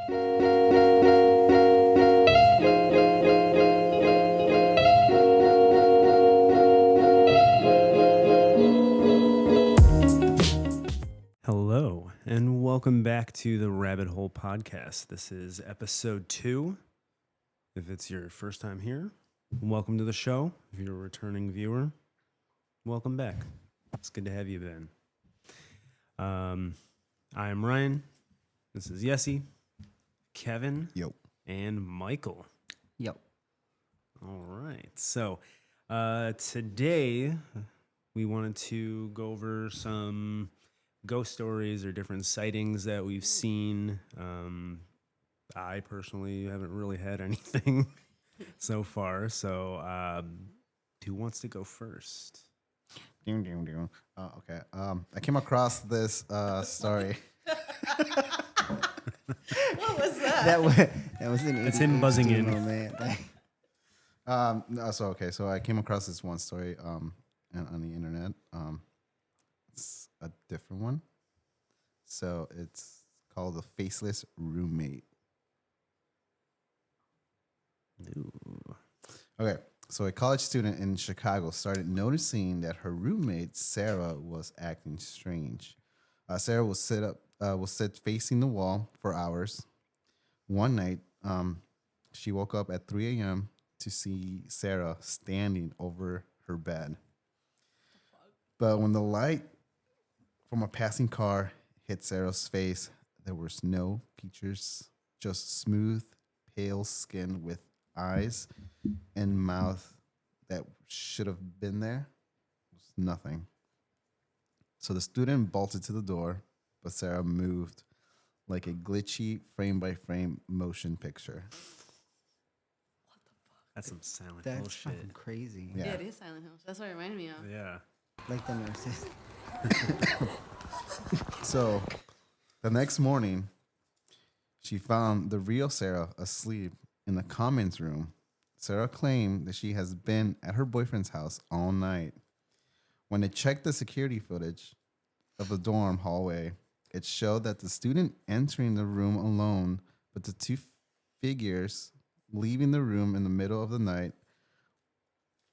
Hello, and welcome back to the Rabbit Hole Podcast. This is episode 2. If it's your first time here, welcome to the show. If you're a returning viewer, welcome back. It's good to have you, Ben. I am Ryan. This is Yessie, Kevin, Yo. and Michael. Yo. All right. So today we wanted to go over some ghost stories or different sightings that we've seen. I personally haven't really had anything so far. So who wants to go first? Okay. I came across this story. What was that? That was an It's him buzzing in. moment. So I came across this one story on the internet. It's a different one. So it's called The Faceless Roommate. Ooh. Okay. So a college student in Chicago started noticing that her roommate Sarah was acting strange. Sarah would sit facing the wall for hours. One night, she woke up at 3 a.m. to see Sarah standing over her bed. But when the light from a passing car hit Sarah's face, there was no features, just smooth, pale skin with eyes and mouth that should have been there. It was nothing. So the student bolted to the door, but Sarah moved like a glitchy frame-by-frame motion picture. That's some Silent Hill That's shit. fucking crazy. Yeah. Yeah, it is Silent Hill. That's what it reminded me of. Yeah. Like the nurses. So the next morning, she found the real Sarah asleep in the commons room. Sarah claimed that she has been at her boyfriend's house all night. When they checked the security footage of the dorm hallway, it showed that the student entering the room alone, but the two figures leaving the room in the middle of the night.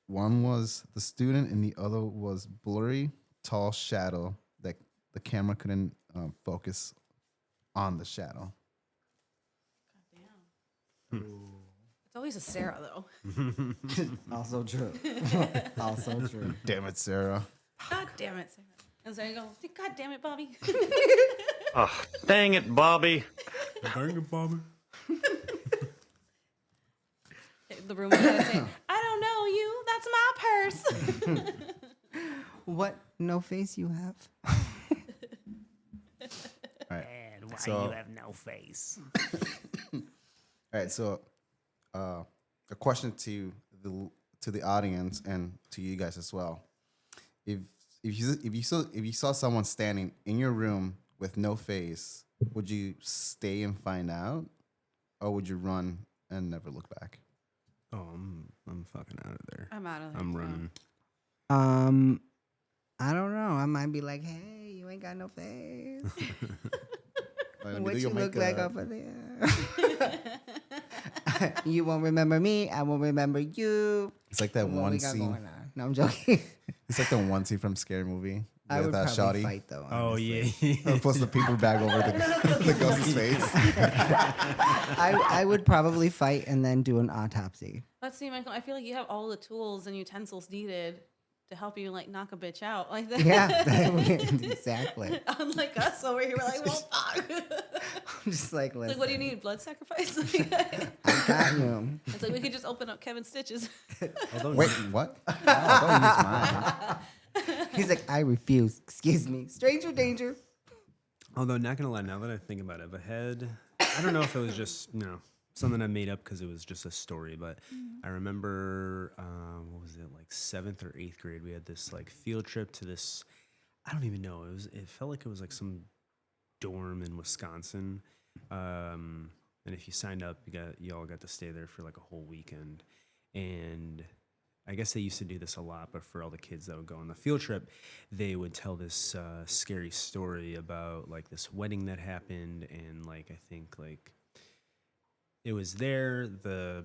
One was the student and the other was blurry, tall shadow that the camera couldn't focus on the shadow. Damn. It's always a Sarah, though. Also true. Also true. Damn it, Sarah. God damn it, Sarah. And so you go, God damn it, Bobby. Oh, dang it, Bobby. Dang it, Bobby. The room was gonna say, I don't know you. That's my purse. What no face you have? All right. And why So- you have no face? All right. So, a question to the audience and to you guys as well. If you saw someone standing in your room with no face, would you stay and find out, or would you run and never look back? Oh, I'm fucking out of there. I'm out of there. I'm running. I don't know. I might be like, hey, you ain't got no face. Let me What do you your look like makeup. over there? You won't remember me. I won't remember you. It's like that What one we got scene. going on? No, I'm joking. It's like the one scene from Scary Movie. I would with probably Shawty. fight though. Oh, honestly. yeah. Puts the paper bag over the ghost's face. I would probably fight and then do an autopsy. Let's see, Michael. I feel like you have all the tools and utensils needed to help you like knock a bitch out like that. Yeah, exactly. Unlike us over here, we're like, well, fuck. I'm just like, listen, Like, what do you need? Blood sacrifice? I got you. It's like we could just open up Kevin's stitches. Although, Wait, what? Oh, don't use mine. He's like, I refuse. Excuse me. Stranger danger. although, not gonna lie, now that I think about it, if I had, I don't know if it was just something I made up because it was just a story, but I remember what was it, like 7th or 8th grade, we had this like field trip to this, I don't even know, it felt like it was like some dorm in Wisconsin, and if you signed up, you all got to stay there for like a whole weekend. And I guess they used to do this a lot, but for all the kids that would go on the field trip, they would tell this scary story about like this wedding that happened, and like I think like it was there. The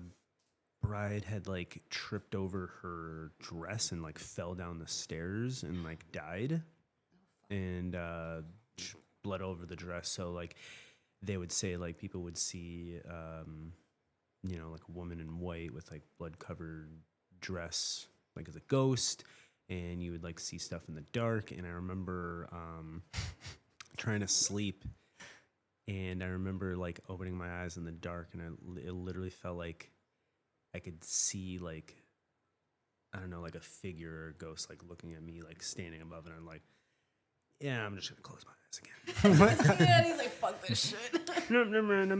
bride had like tripped over her dress and like fell down the stairs and like died, and bled over the dress. So like they would say like people would see like a woman in white with like blood covered dress like as a ghost, and you would like see stuff in the dark. And I remember trying to sleep, and I remember like opening my eyes in the dark, and it literally felt like I could see like, I don't know, like a figure or a ghost like looking at me like standing above it. And I'm like, yeah, I'm just gonna close my eyes again. Yeah, and he's like, fuck this shit. No, never mind.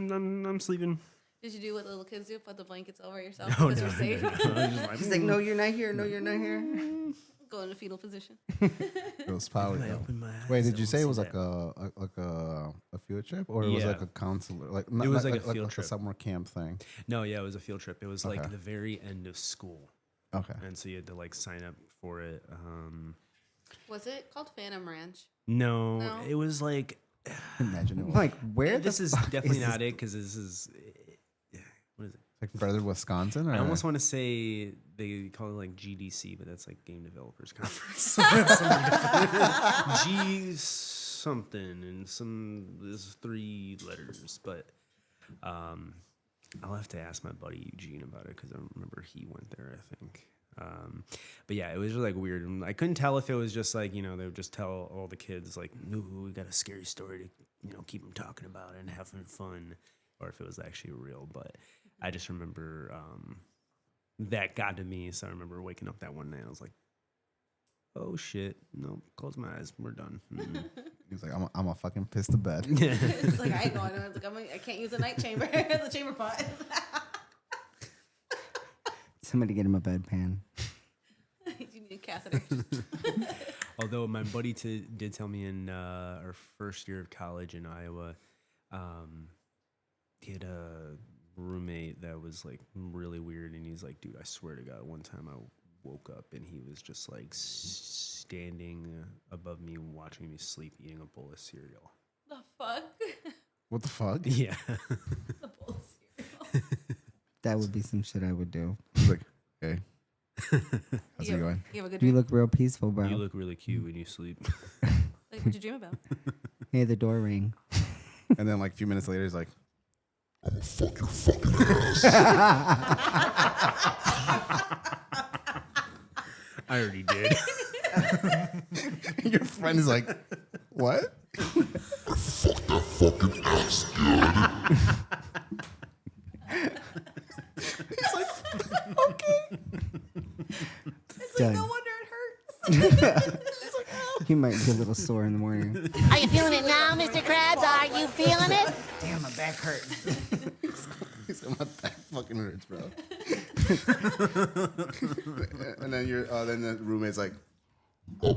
I'm sleeping. Did you do what little kids do? Put the blankets over yourself No, because no, you're safe. no, no. I was just He's like, no, you're not here. No, you're not here. Go into fetal position. It was probably. I opened my eyes, Wait, I did you won't say it see was like that. a field trip, or it was Yeah. like a counselor? Like It was like a field a trip. summer camp thing. No, yeah, it was a field trip. It was like Okay. the very end of school, Okay. and so you had to like sign up for it. Was it called Phantom Ranch? No, No? it was like Imagine it was Like, where this the is fuck definitely is not it, because this is what is it? like further Wisconsin. Or? I almost want to say they call it like GDC, but that's like Game Developers Conference. G something and there's 3 letters, but I'll have to ask my buddy Eugene about it because I remember he went there, I think. But yeah, it was just like weird. And I couldn't tell if it was just like, they would just tell all the kids like, "Ooh, we got a scary story to, keep them talking about it and having fun," or if it was actually real. But I just remember that got to me. So I remember waking up that one night. I was like, "Oh shit! No, close my eyes. We're done." He was like, I'm gonna fucking piss the bed. It's like I ain't going. I was like, I can't use the night chamber, the chamber pot. Somebody get him a bedpan. You need a catheter. Although my buddy did tell me in our first year of college in Iowa, he had a roommate that was like really weird, and he's like, "Dude, I swear to God, one time I woke up and he was just like standing above me, watching me sleep, eating a bowl of cereal." The fuck? What the fuck? Yeah. The bowl of cereal. That would be some shit I would do. He's like, hey, how's it going? You have a good You dream? look real peaceful, bro. You look really cute when you sleep. Like, what'd you dream about? Hey, the door ring. And then like a few minutes later, he's like, I already did. your friend is like, what? Done. No wonder it hurts. He might be a little sore in the morning. Are you feeling it now, Mr. Krabs? Are you feeling it? Damn, my back hurts. He's like, my back fucking hurts, bro. And then then the roommate's like, Oh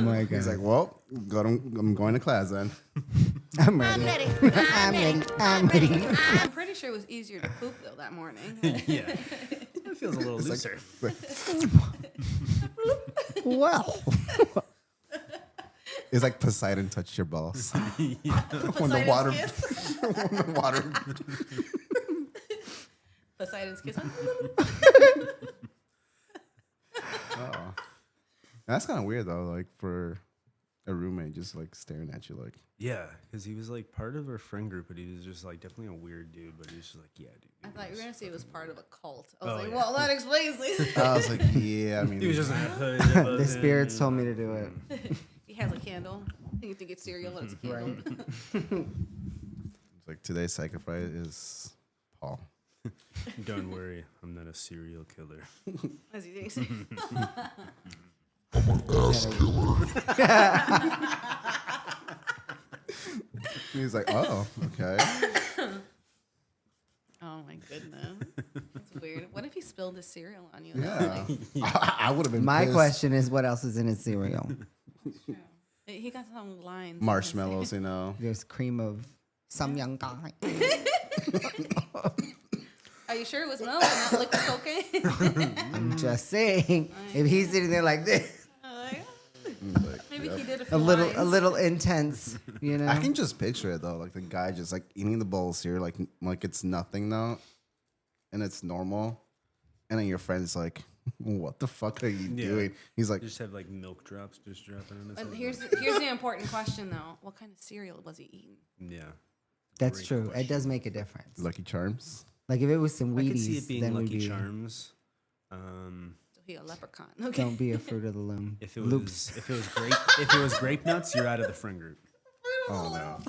my god. he's like, well, I'm going to class then. I'm I'm ready. ready. I'm ready. I'm ready. I'm pretty sure it was easier to poop though that morning. Yeah. It feels a little looser. Well. It's like Poseidon touched your balls. When the Poseidon's water, kiss. when the water. Poseidon's kiss. Oh. That's kind of weird though, like for a roommate just like staring at you like. Yeah, because he was like part of our friend group, but he was just like definitely a weird dude. But he was just like, yeah, dude. I thought you were gonna say it was part of a cult. I was Oh, like, yeah. well, that explains it. I was like, yeah, I mean, He was just in a hood. The spirits told me to do it. He has a candle. You think it's cereal, but it's a candle. it's like today's sacrifice is Paul. Don't worry, I'm not a serial killer. As you think. He's like, oh, okay. Oh my goodness. That's weird. What if he spilled his cereal on you? Yeah, Like, I would have been. My pissed. question is, what else is in his cereal? he got some lines. Marshmallows, you know. There's cream of some young guy. Are you sure it was milk and not liquid cocaine? I'm just saying. If he's sitting there like this, Like, He's like, maybe yep. he did a little intense, you know. I can just picture it though, like the guy just like eating the bowl of cereal, like it's nothing though, and it's normal, and then your friend's like, "What the fuck are you doing?" He's like, Just have like milk drops just dropping on his But head. here's the important question though: what kind of cereal was he eating? Yeah. That's Great true. question. It does make a difference. "Lucky Charms." Like if it was some I could see Wheaties, it being then we'd Lucky be, Charms. So he a leprechaun. Okay. don't be a fruit of the loom. If it Loops. was grape nuts, you're out of the friend group. Oh no.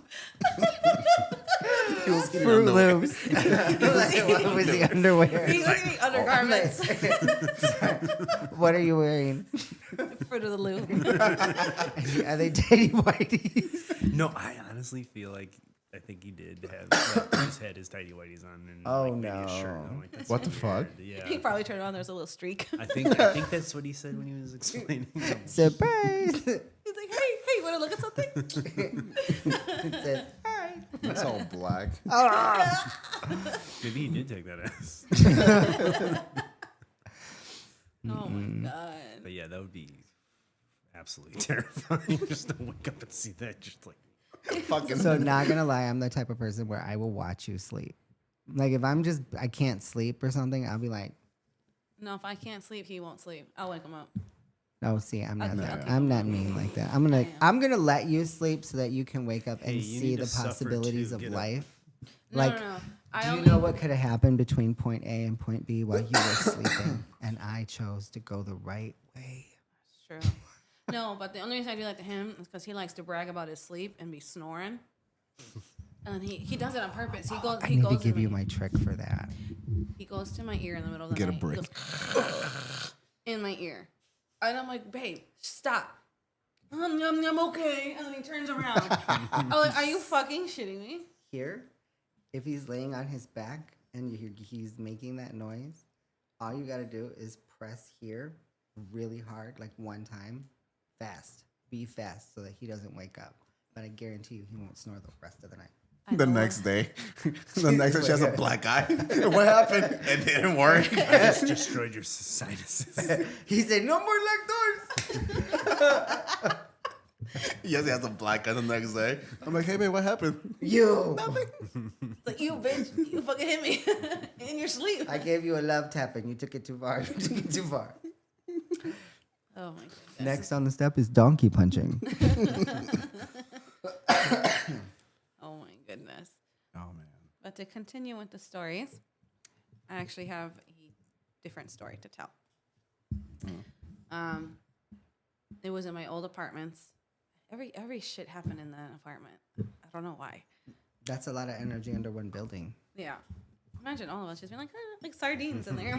Fruit Loops. What was the underwear? He's wearing undergarments. What are you wearing? Fruit of the Loom. Are they titty whities? No, I honestly feel like I think he did have just had his tidy whities on and Oh, like, maybe a shirt. no. I'm like, that's What the weird. fuck? Yeah. He probably turned on. There's a little streak. I think that's what he said when he was explaining. Surprise! He's like, hey, want to look at something? It says, hi. It's all black. Maybe he did take that ass. Oh my god. But yeah, that would be absolutely terrifying just to wake up and see that. Just like, Fucking. So not gonna lie, I'm the type of person where I will watch you sleep. Like if I can't sleep or something, I'll be like, No, if I can't sleep, he won't sleep. I'll wake him up. oh, see, I'm not Okay, that. okay. I'm not mean like that. I'm gonna let you sleep so that you can wake up and Hey, you see need the to suffer possibilities too. of Get up. life. No, Like, no. I do you only know what could have happened between point A and point B while you were sleeping? And I chose to go the right way. True. No, but the only reason I do that to him is because he likes to brag about his sleep and be snoring. And he does it on purpose. He goes. I He need goes to give to you my. my trick for that. He goes to my ear in the middle of the Get a night. brick. He goes, in my ear, and I'm like, babe, stop. I'm okay. And then he turns around. I'm like, are you fucking shitting me? Here, if he's laying on his back and he's making that noise, all you gotta do is press here really hard, like one time, fast. Be fast so that he doesn't wake up. But I guarantee you he won't snore the rest of the night. The next day, she has a black eye. What happened? It didn't work. I just destroyed your sinuses. He said, no more leg doors. Yes, he has a black eye the next day. I'm like, hey, babe, what happened? You. Like, you bitch, you fucking hit me in your sleep. I gave you a love tap and you took it too far. You took it too far. Oh my goodness. Next on the step is donkey punching. Oh my goodness. Oh man. But to continue with the stories, I actually have a different story to tell. It was in my old apartments. Every shit happened in that apartment. I don't know why. That's a lot of energy under one building. Yeah. Imagine all of us just being like sardines in there.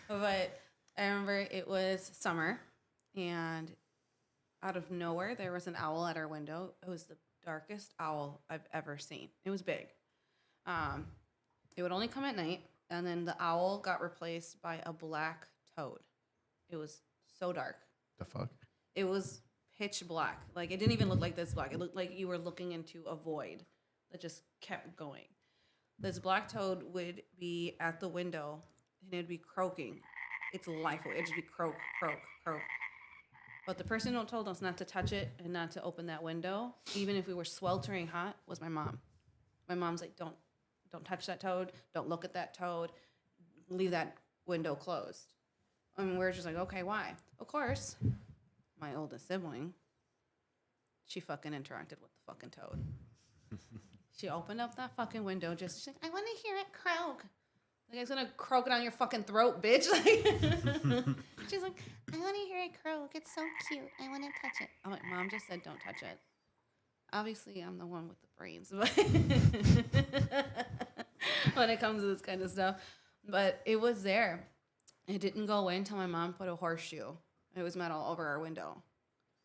But I remember it was summer, and out of nowhere, there was an owl at our window. It was the darkest owl I've ever seen. It was big. It would only come at night, and then the owl got replaced by a black toad. It was so dark. The fuck? It was pitch black. Like, it didn't even look like this black. It looked like you were looking into a void that just kept going. This black toad would be at the window, and it would be croaking. Its life away. It'd just be croak, croak, croak. But the person who told us not to touch it and not to open that window, even if we were sweltering hot, was my mom. My mom's like, don't touch that toad. Don't look at that toad. Leave that window closed. And we're just like, okay, why? Of course, my oldest sibling, she fucking interacted with the fucking toad. She opened up that fucking window, she's like, I want to hear it croak. Like, it's gonna croak down your fucking throat, bitch. Like, she's like, I want to hear it croak. It's so cute. I want to touch it. I'm like, Mom just said don't touch it. Obviously, I'm the one with the brains, but when it comes to this kind of stuff. But it was there. It didn't go away until my mom put a horseshoe. It was metal over our window.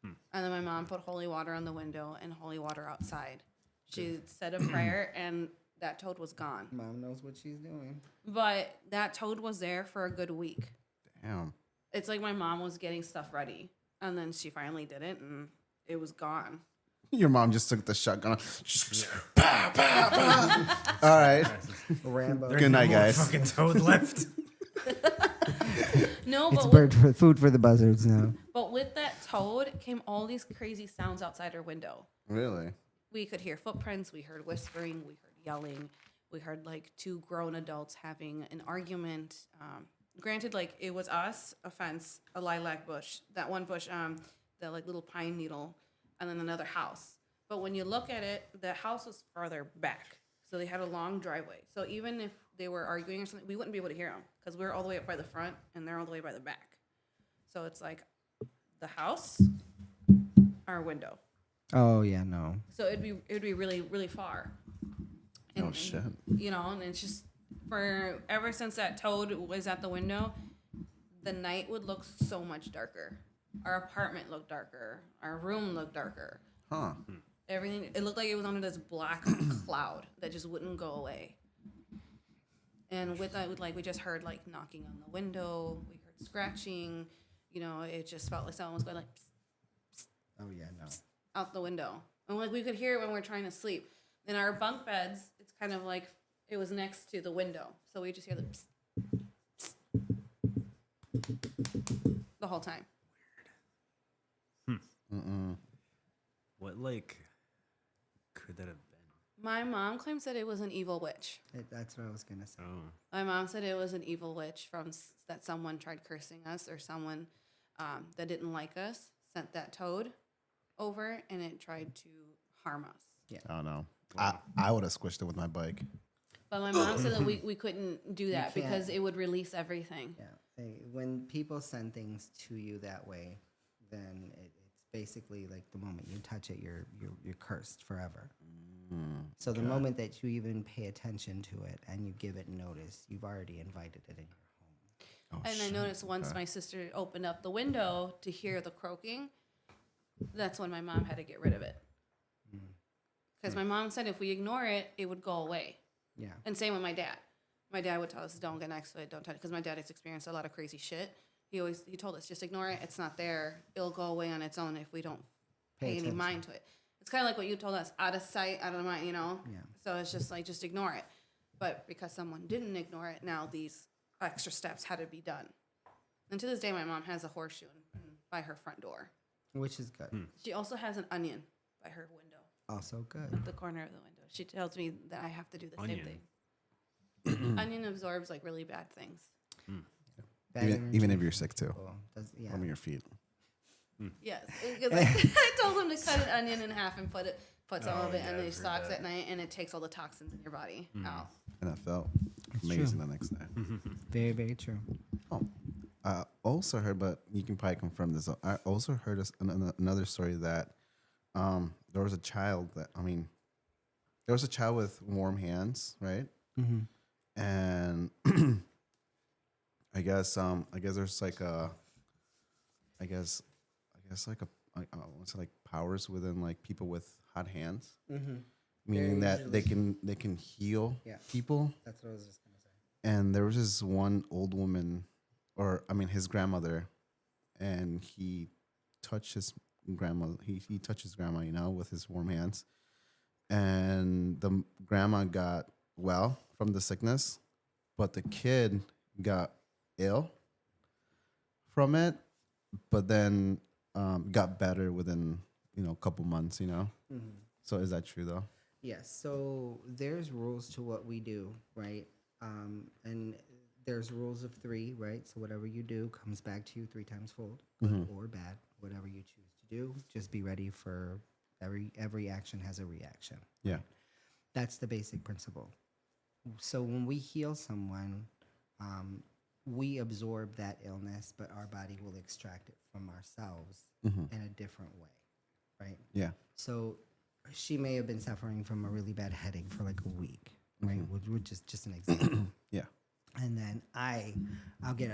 And then my mom put holy water on the window and holy water outside. She said a prayer, and that toad was gone. Mom knows what she's doing. But that toad was there for a good week. Damn. It's like my mom was getting stuff ready, and then she finally did it, and it was gone. Your mom just took the shotgun. Pow, pow, pow. All right. Rambo. Good night, guys. Fucking toad left. No, It's but food for the buzzards now. with that toad came all these crazy sounds outside our window. Really? We could hear footprints, we heard whispering, we heard yelling, we heard like two grown adults having an argument. Granted, like it was us, a fence, a lilac bush, that one bush, the like little pine needle, and then another house. But when you look at it, the house was farther back, so they had a long driveway. So even if they were arguing or something, we wouldn't be able to hear them because we're all the way up by the front and they're all the way by the back. So it's like the house, our window. Oh yeah, no. So it'd be really really far. Oh, shit. You know, and it's just for ever since that toad was at the window, the night would look so much darker. Our apartment looked darker. Our room looked darker. Huh. Everything, it looked like it was under this black cloud that just wouldn't go away. And with that, like we just heard like knocking on the window. We heard scratching. You know, it just felt like someone was going like Oh yeah, no. out the window. And like we could hear it when we're trying to sleep. In our bunk beds, it's kind of like it was next to the window. So we just hear the psst, psst, the whole time. What like could that have been? My mom claims that it was an evil witch. That's what I was gonna say. Oh, My mom said it was an evil witch that someone tried cursing us or someone that didn't like us sent that toad over and it tried to harm us. I don't know. I would have squished it with my bike. But my mom said that we couldn't do that can't. because it would release everything. Yeah. When people send things to you that way, then it's basically like the moment you touch it, you're cursed forever. So the moment that you even pay attention to it and you give it notice, you've already invited it in your home. And I noticed once my sister opened up the window to hear the croaking, that's when my mom had to get rid of it. Because my mom said if we ignore it, it would go away. Yeah. And same with my dad. My dad would tell us, don't get next to it, don't touch it. Because my dad has experienced a lot of crazy shit. He told us, just ignore it. It's not there. It'll go away on its own if we don't pay any attention. mind to it. It's kind of like what you told us, out of sight, out of mind, you know? Yeah. So it's just like, just ignore it. But because someone didn't ignore it, now these extra steps had to be done. And to this day, my mom has a horseshoe by her front door. Which is good. She also has an onion by her window, Also good. at the corner of the window. She tells me that I have to do the Onion. same thing. Onion absorbs like really bad things. Bad Even energy if you're sick too. people. Yeah. From your feet. Yes, because I told him to cut an onion in half and put some of it in the socks at night, and it takes all the toxins in your body out. And that felt amazing the next day. Very, very true. Oh, I also heard, but you can probably confirm this. I also heard another story that there was a child there was a child with warm hands, right? And I guess there's like what's it, like powers within like people with hot hands, meaning that they can heal Yeah. people. That's what I was just gonna say. And there was this one old woman, his grandmother, and he touched his grandma. He touched his grandma, with his warm hands, and the grandma got well from the sickness, but the kid got ill from it, but then got better within a couple months. So is that true though? Yes. So there's rules to what we do, right? And there's rules of 3, right? So whatever you do comes back to you 3 times fold, good or bad. Whatever you choose to do, just be ready for every action has a reaction. Yeah. That's the basic principle. So when we heal someone, we absorb that illness, but our body will extract it from ourselves in a different way, right? Yeah. So she may have been suffering from a really bad headache for like a week, right? Which is just an example. Yeah. And then I'll get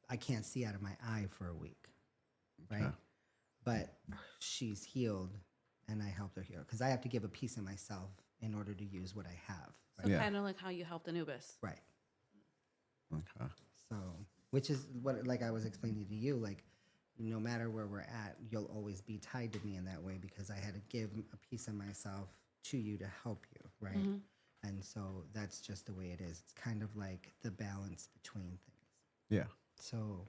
I can't see out of my eye for a week, right? Okay. But she's healed, and I helped her heal because I have to give a piece of myself in order to use what I have, right? So Yeah. kind of like how you helped Anubis. Right. Okay. So, which is what, like I was explaining to you, like no matter where we're at, you'll always be tied to me in that way because I had to give a piece of myself to you to help you, right? And so that's just the way it is. It's kind of like the balance between things. Yeah. So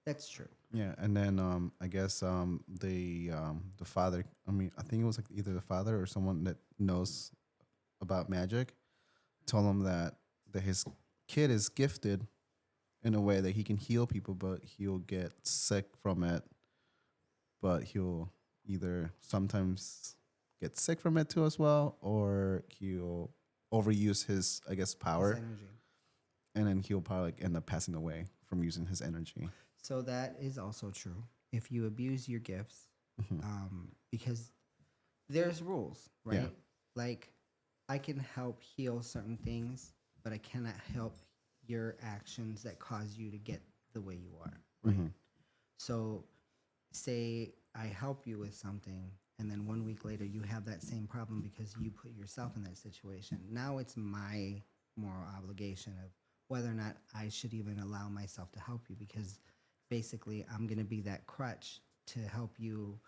That's true. Yeah, and then I guess the father. I mean, I think it was like either the father or someone that knows about magic told him that his kid is gifted in a way that he can heal people, but he'll get sick from it. But he'll either sometimes get sick from it too as well, or he'll overuse his, I guess, His power, energy. and then he'll probably like end up passing away from using his energy. So that is also true. If you abuse your gifts, because there's rules, right? Yeah. Like, I can help heal certain things, but I cannot help your actions that cause you to get the way you are, right? So, say I help you with something, and then 1 week later you have that same problem because you put yourself in that situation. Now it's my moral obligation of whether or not I should even allow myself to help you, because basically I'm going to be that crutch to help you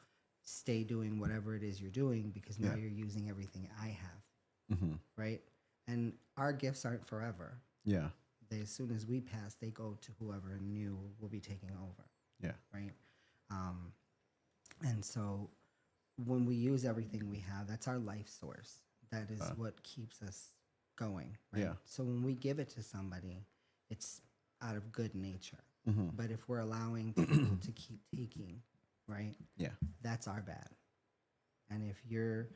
stay doing whatever it is you're doing, because now Yeah. you're using everything I have, right? And our gifts aren't forever. Yeah, As soon as we pass, they go to whoever new will be taking over, yeah, right? And so when we use everything we have, that's our life source. That is what keeps us going, right? Yeah. So when we give it to somebody, it's out of good nature. But if we're allowing people to keep taking, right? yeah, That's our bad. And if you're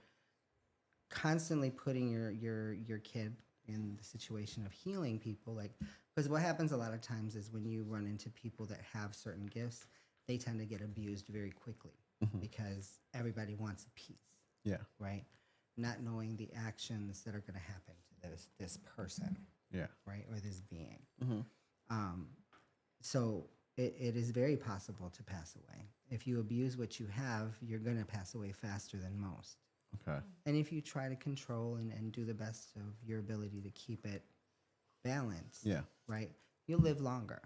constantly putting your kid in the situation of healing people, like, because what happens a lot of times is when you run into people that have certain gifts, they tend to get abused very quickly because everybody wants a piece, yeah, right? Not knowing the actions that are going to happen to this person, yeah, right, or this being. So it is very possible to pass away. If you abuse what you have, you're going to pass away faster than most. okay, And if you try to control and do the best of your ability to keep it balanced, yeah, right, you'll live longer.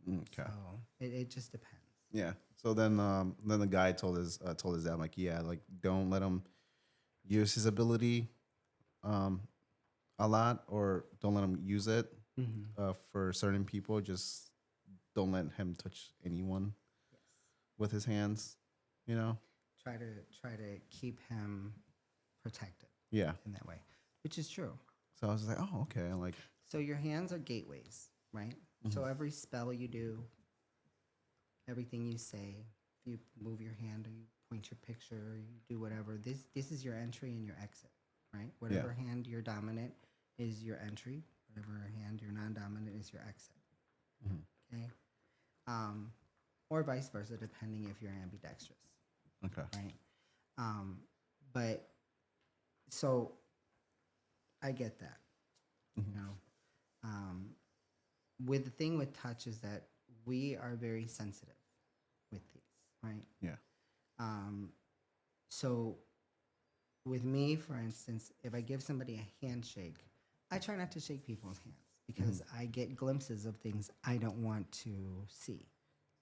okay, So it just depends. yeah. So then the guy told his dad, like, yeah, like, don't let him use his ability a lot, or don't let him use it for certain people. Just don't let him touch anyone with his hands, you know. Try to keep him protected Yeah. in that way, which is true. So I was like, oh, okay, like, So your hands are gateways, right? So every spell you do, everything you say, if you move your hand or you point your picture or you do whatever, this is your entry and your exit, right? Whatever hand you're dominant is your entry, whatever hand you're non-dominant is your exit. Okay? Or vice versa, depending if you're ambidextrous, okay, right? But so I get that, you know. With the thing with touch is that we are very sensitive with these, right? yeah, So with me, for instance, if I give somebody a handshake, I try not to shake people's hands because I get glimpses of things I don't want to see,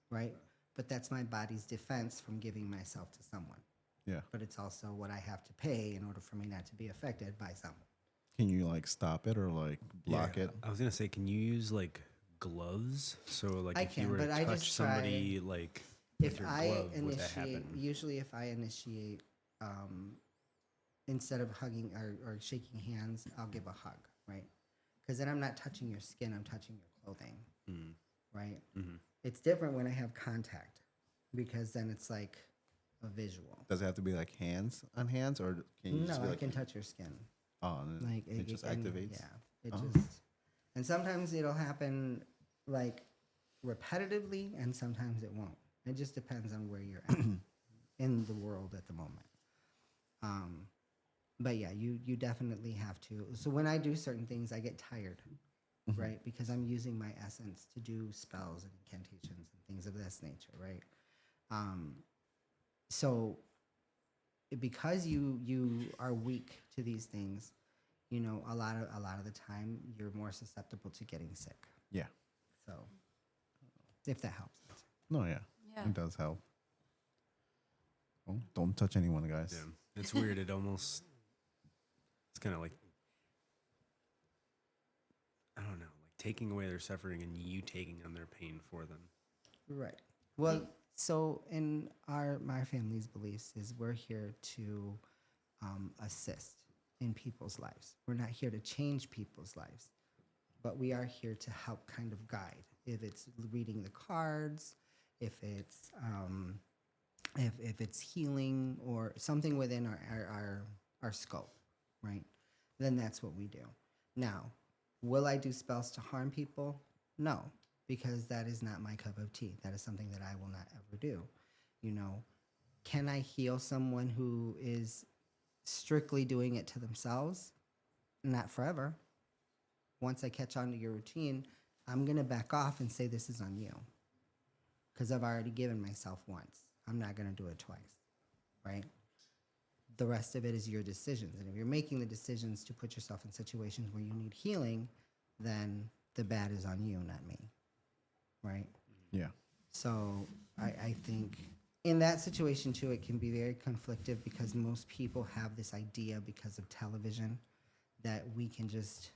right? But that's my body's defense from giving myself to someone. yeah. But it's also what I have to pay in order for me not to be affected by someone. Can you like stop it or like block Yeah, it? I was gonna say, can you use like gloves? So like I if you can, were but to I touch just somebody like with If your I glove, would that initiate, happen? usually if I initiate, instead of hugging or shaking hands, I'll give a hug, right? Because then I'm not touching your skin, I'm touching your clothing, right? It's different when I have contact because then it's like a visual. Does it have to be like hands on hands, or can you No, just be I like, can touch your skin. oh, and then Like it just can- activates? Yeah, it just, and sometimes it'll happen like repetitively, and sometimes it won't. It just depends on where you're at in the world at the moment. But yeah, you definitely have to. So when I do certain things, I get tired, right? Because I'm using my essence to do spells and incantations and things of this nature, right? So because you are weak to these things, you know, a lot of the time you're more susceptible to getting sick. Yeah. So if that helps. No, yeah. Yeah. It does help. Oh, don't touch anyone, guys. Yeah, it's weird. It's kind of like, I don't know, like taking away their suffering and you taking on their pain for them. Right. Well, so in my family's beliefs is we're here to assist in people's lives. We're not here to change people's lives, but we are here to help kind of guide. If it's reading the cards, if it's if it's healing or something within our scope, right? Then that's what we do. Now, will I do spells to harm people? No, because that is not my cup of tea. That is something that I will not ever do. You know, can I heal someone who is strictly doing it to themselves? Not forever. Once I catch on to your routine, I'm going to back off and say this is on you because I've already given myself once. I'm not going to do it twice, right? The rest of it is your decisions. And if you're making the decisions to put yourself in situations where you need healing, then the bad is on you, not me, right? Yeah. So I think in that situation too, it can be very conflictive because most people have this idea because of television that we can just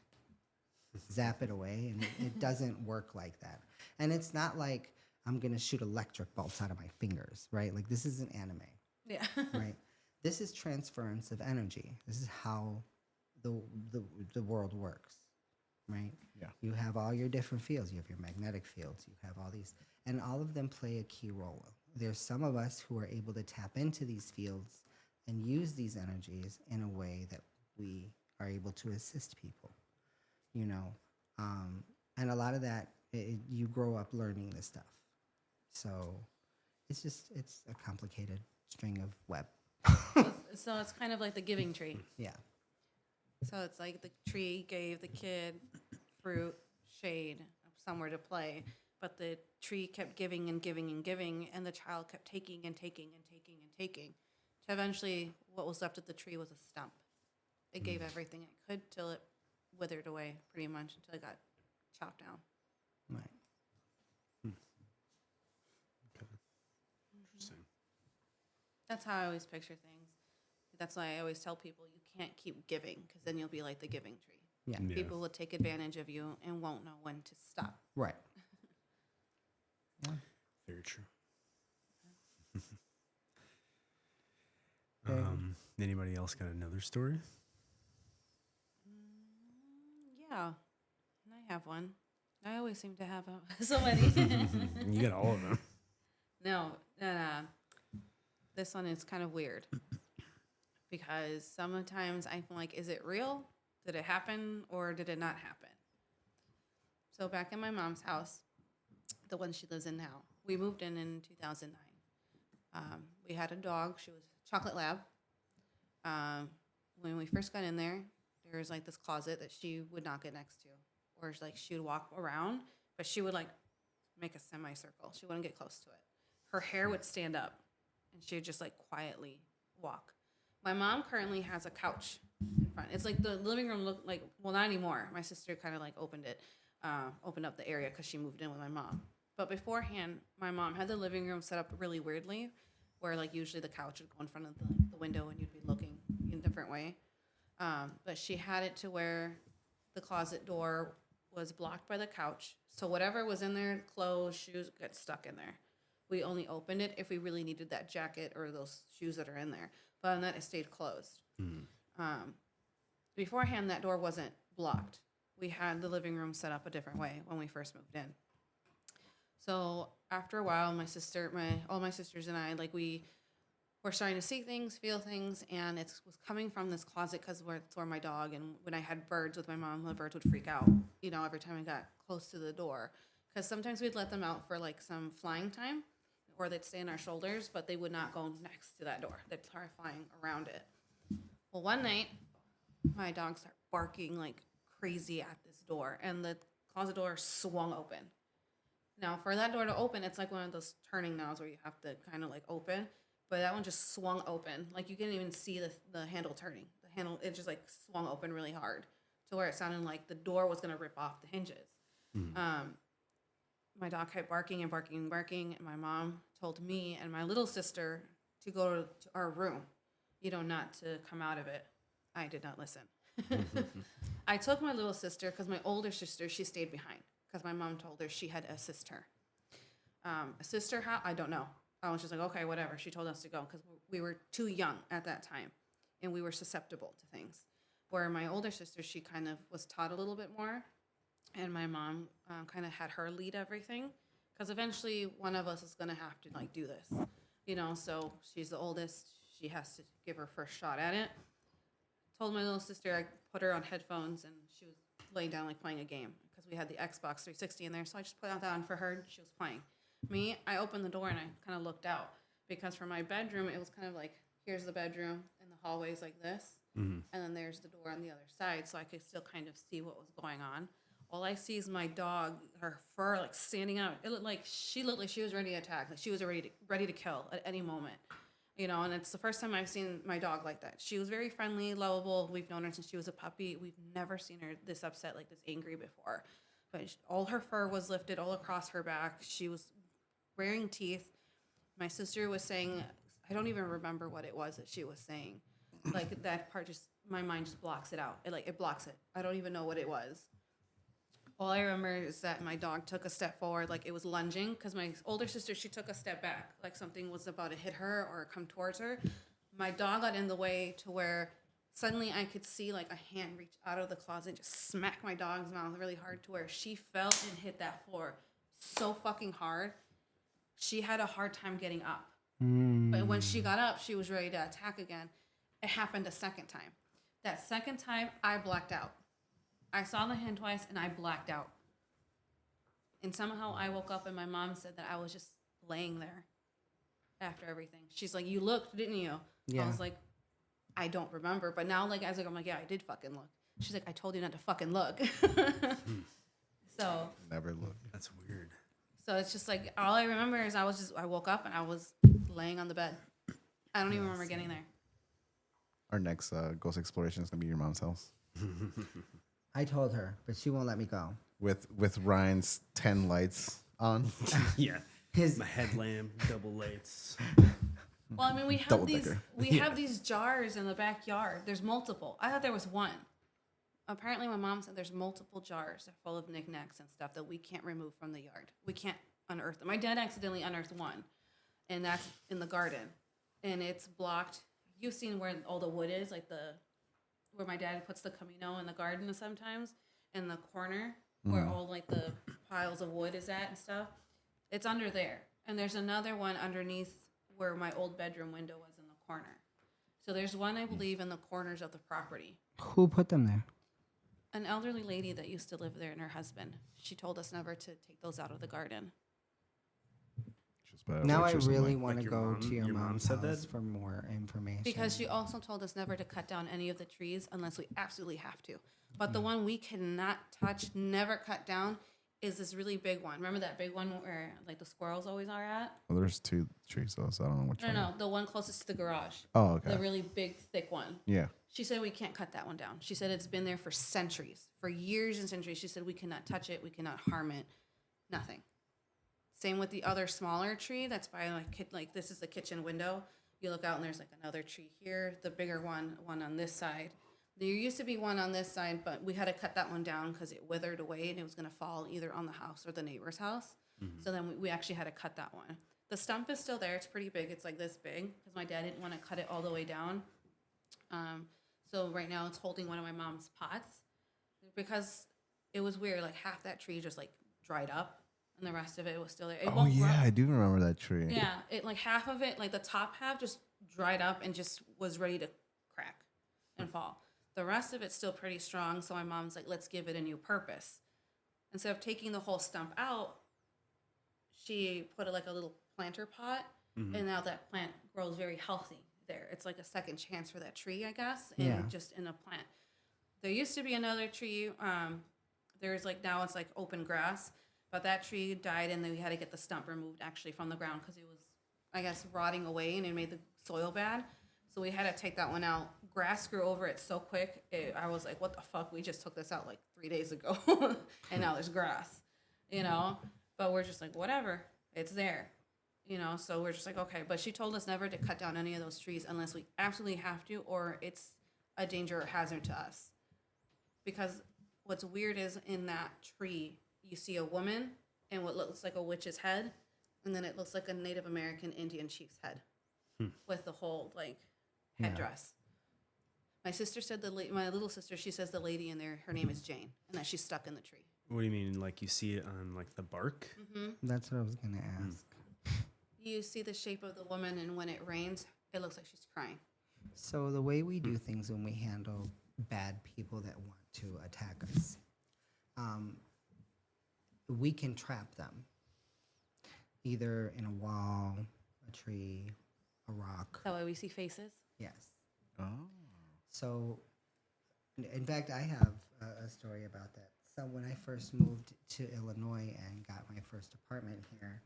zap it away, and it doesn't work like that. And it's not like I'm gonna shoot electric bolts out of my fingers, right? Like this isn't anime, Yeah. right? This is transference of energy. This is how the world works, right? Yeah. You have all your different fields. You have your magnetic fields. You have all these, and all of them play a key role. There's some of us who are able to tap into these fields and use these energies in a way that we are able to assist people, you know. And a lot of that, you grow up learning this stuff. So it's a complicated string of web. So it's kind of like the giving tree. Yeah. So it's like the tree gave the kid fruit, shade, somewhere to play, but the tree kept giving and giving and giving, and the child kept taking and taking and taking and taking. To eventually, what was left of the tree was a stump. It gave everything it could till it withered away, pretty much, until it got chopped down. Right. Interesting. That's how I always picture things. That's why I always tell people you can't keep giving, because then you'll be like the giving tree. Yeah. Yeah. People will take advantage of you and won't know when to stop. Right. Yeah. Very true. Very good. Anybody else got another story? Yeah, I have one. I always seem to have so many. You got all of them. No, this one is kind of weird because sometimes I feel like, is it real? Did it happen or did it not happen? So back in my mom's house, the one she lives in now, we moved in 2009. We had a dog. She was a chocolate lab. When we first got in there was like this closet that she would not get next to, or like she would walk around, but she would like make a semicircle. She wouldn't get close to it. Her hair would stand up, and she would just like quietly walk. My mom currently has a couch in front. It's like the living room looked like, well, not anymore. My sister kind of like opened up the area because she moved in with my mom. But beforehand, my mom had the living room set up really weirdly, where like usually the couch would go in front of the window and you'd be looking in a different way. But she had it to where the closet door was blocked by the couch. So whatever was in there, clothes, shoes, got stuck in there. We only opened it if we really needed that jacket or those shoes that are in there. But on that, it stayed closed. Beforehand, that door wasn't blocked. We had the living room set up a different way when we first moved in. So after a while, all my sisters and I, like we were starting to see things, feel things, and it was coming from this closet because it's where my dog, and when I had birds with my mom, the birds would freak out, every time I got close to the door. Because sometimes we'd let them out for like some flying time, or they'd stay on our shoulders, but they would not go next to that door. They'd start flying around it. Well, one night, my dog started barking like crazy at this door, and the closet door swung open. Now, for that door to open, it's like one of those turning knobs where you have to kind of like open, but that one just swung open. Like you couldn't even see the handle turning. The handle, it just like swung open really hard to where it sounded like the door was going to rip off the hinges. My dog kept barking and barking and barking, and my mom told me and my little sister to go to our room, not to come out of it. I did not listen. I took my little sister because my older sister, she stayed behind because my mom told her she had to assist her. A sister house, I don't know. I was just like, okay, whatever. She told us to go because we were too young at that time, and we were susceptible to things. Where my older sister, she kind of was taught a little bit more, and my mom kind of had her lead everything, because eventually one of us is gonna have to like do this, you know. So she's the oldest; she has to give her first shot at it. Told my little sister, I put her on headphones, and she was laying down like playing a game because we had the Xbox 360 in there. So I just put that on for her, and she was playing. Me, I opened the door and I kind of looked out because from my bedroom, it was kind of like, here's the bedroom and the hallway's like this. And then there's the door on the other side. So I could still kind of see what was going on. All I see is my dog, her fur like standing out. It looked like she was ready to attack. Like she was ready to kill at any moment. You know, and it's the first time I've seen my dog like that. She was very friendly, lovable. We've known her since she was a puppy. We've never seen her this upset, like this angry before. But all her fur was lifted all across her back. She was wearing teeth. My sister was saying, I don't even remember what it was that she was saying. Like that part just, my mind just blocks it out. It blocks it. I don't even know what it was. All I remember is that my dog took a step forward, like it was lunging, because my older sister, she took a step back, like something was about to hit her or come towards her. My dog got in the way to where suddenly I could see like a hand reach out of the closet and just smack my dog's mouth really hard to where she fell and hit that floor so fucking hard. She had a hard time getting up. But when she got up, she was ready to attack again. It happened a second time. That second time, I blacked out. I saw the hand twice, and I blacked out. And somehow I woke up, and my mom said that I was just laying there after everything. She's like, you looked, didn't you? Yeah. I was like, I don't remember. But now, like, as I'm like, yeah, I did fucking look. She's like, I told you not to fucking look. So Never look. That's weird. So it's just like, all I remember is I woke up and I was laying on the bed. I don't even remember getting there. Our next ghost exploration is gonna be your mom's house I told her, but she won't let me go. with Ryan's 10 lights on. Yeah. His My headlamp, double lights. Well, I mean, Double decker. have these jars in the backyard. There's multiple. I thought there was one. Apparently, my mom said there's multiple jars that are full of knickknacks and stuff that we can't remove from the yard. We can't unearth them. My dad accidentally unearthed one, and that's in the garden, and it's blocked. You've seen where all the wood is, like where my dad puts the camino in the garden sometimes, in the corner where all like the piles of wood is at and stuff. It's under there, and there's another one underneath where my old bedroom window was in the corner. So there's one, I believe, in the corners of the property. who put them there? An elderly lady that used to live there and her husband. She told us never to take those out of the garden. Just by Now I witches and, really like, want to your go mom- to your your mom mom's said house that? for more information. Because she also told us never to cut down any of the trees unless we absolutely have to. But the one we cannot touch, never cut down, is this really big one. Remember that big one where like the squirrels always are at? Well, there's 2 trees though, so I don't know which one. No, the one closest to the garage. Oh, okay. The really big, thick one. Yeah. She said we can't cut that one down. She said it's been there for centuries, for years and centuries. She said we cannot touch it, we cannot harm it, nothing. Same with the other smaller tree that's by like this is the kitchen window. You look out and there's like another tree here, the bigger one on this side. There used to be one on this side, but we had to cut that one down because it withered away and it was going to fall either on the house or the neighbor's house. So then we actually had to cut that one. The stump is still there. It's pretty big. It's like this big because my dad didn't want to cut it all the way down. So right now it's holding one of my mom's pots because it was weird. Like half that tree just like dried up and the rest of it was still there. It Oh won't yeah, grow. I do remember that tree. Yeah, it like half of it, like the top half just dried up and just was ready to crack and fall. The rest of it's still pretty strong, so my mom's like, let's give it a new purpose. Instead of taking the whole stump out, she put it like a little planter pot, and now that plant grows very healthy there. It's like a second chance for that tree, I guess, and Yeah. just in a plant. There used to be another tree. There's like now it's like open grass, but that tree died, and then we had to get the stump removed actually from the ground because it was, I guess, rotting away and it made the soil bad. So we had to take that one out. Grass grew over it so quick. I was like, what the fuck? We just took this out like 3 days ago. And now there's grass, you know? But we're just like, whatever. It's there, you know? So we're just like, okay. But she told us never to cut down any of those trees unless we absolutely have to or it's a danger or hazard to us. Because what's weird is in that tree, you see a woman and what looks like a witch's head. and then it looks like a Native American Indian chief's head with the whole like headdress. My sister said my little sister, she says the lady in there, her name is Jane, and that she's stuck in the tree. What do you mean? Like you see it on like the bark? That's what I was gonna ask. You see the shape of the woman, and when it rains, it looks like she's crying. So the way we do things when we handle bad people that want to attack us, we can trap them either in a wall, a tree, a rock. Is that why we see faces? Yes. Oh. So, in fact, I have a story about that. So when I first moved to Illinois and got my first apartment here,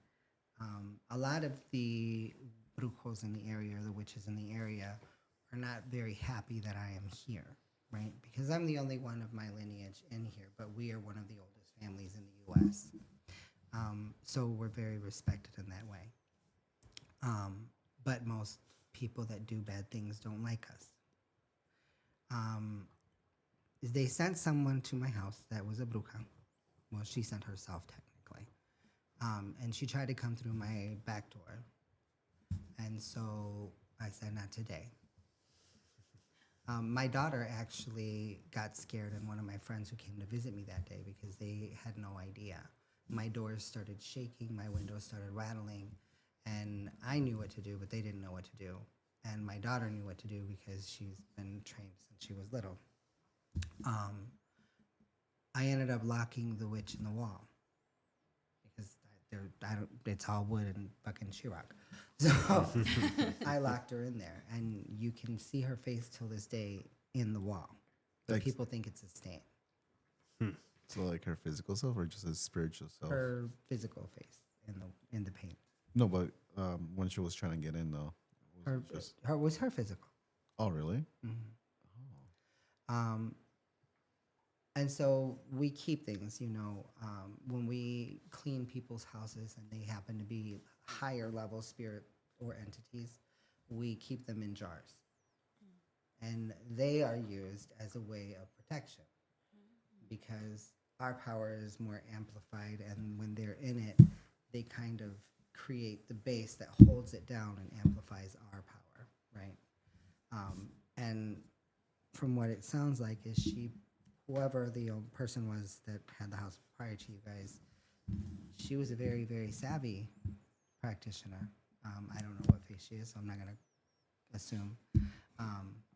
a lot of the brujos in the area, or the witches in the area, are not very happy that I am here, right? Because I'm the only one of my lineage in here, but we are one of the oldest families in the U.S. So we're very respected in that way. But most people that do bad things don't like us. They sent someone to my house that was a bruja. Well, she sent herself technically. And she tried to come through my back door. And so I said, not today. My daughter actually got scared, and one of my friends who came to visit me that day, because they had no idea. My doors started shaking, my windows started rattling, and I knew what to do, but they didn't know what to do. And my daughter knew what to do because she's been trained since she was little. I ended up locking the witch in the wall because it's all wood and fucking sheetrock. So I locked her in there, and you can see her face till this day in the wall. But Like- people think it's a stain. So like her physical self or just a spiritual self? Her physical face in the paint. No, but when she was trying to get in though. Was Her it just, her was her physical. oh really? And so we keep things, when we clean people's houses and they happen to be higher level spirit or entities, we keep them in jars. And they are used as a way of protection because our power is more amplified, and when they're in it, they kind of create the base that holds it down and amplifies our power, right? And from what it sounds like is whoever the person was that had the house prior to you guys, she was a very, very savvy practitioner. I don't know what face she is, so I'm not going to assume.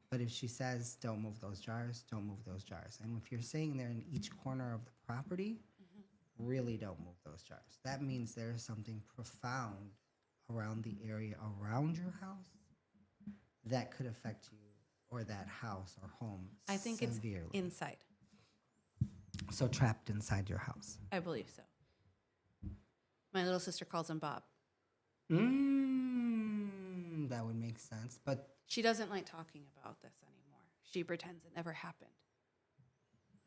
But if she says, don't move those jars, don't move those jars. And if you're saying they're in each corner of the property, really don't move those jars. That means there's something profound around the area around your house that could affect you or that house or home I think severely. it's inside. So trapped inside your house. I believe so. My little sister calls him Bob. That would make sense. But She doesn't like talking about this anymore. She pretends it never happened.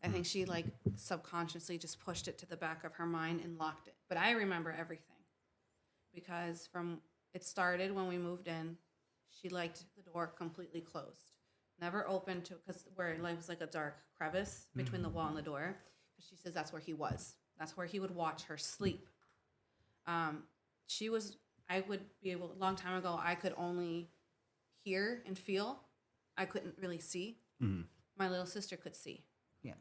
I think she like subconsciously just pushed it to the back of her mind and locked it. But I remember everything because from it started when we moved in, she liked the door completely closed, never opened to because where it was like a dark crevice between the wall and the door. She says that's where he was. That's where he would watch her sleep. I would be able, a long time ago, I could only hear and feel. I couldn't really see. My little sister could see, yeah,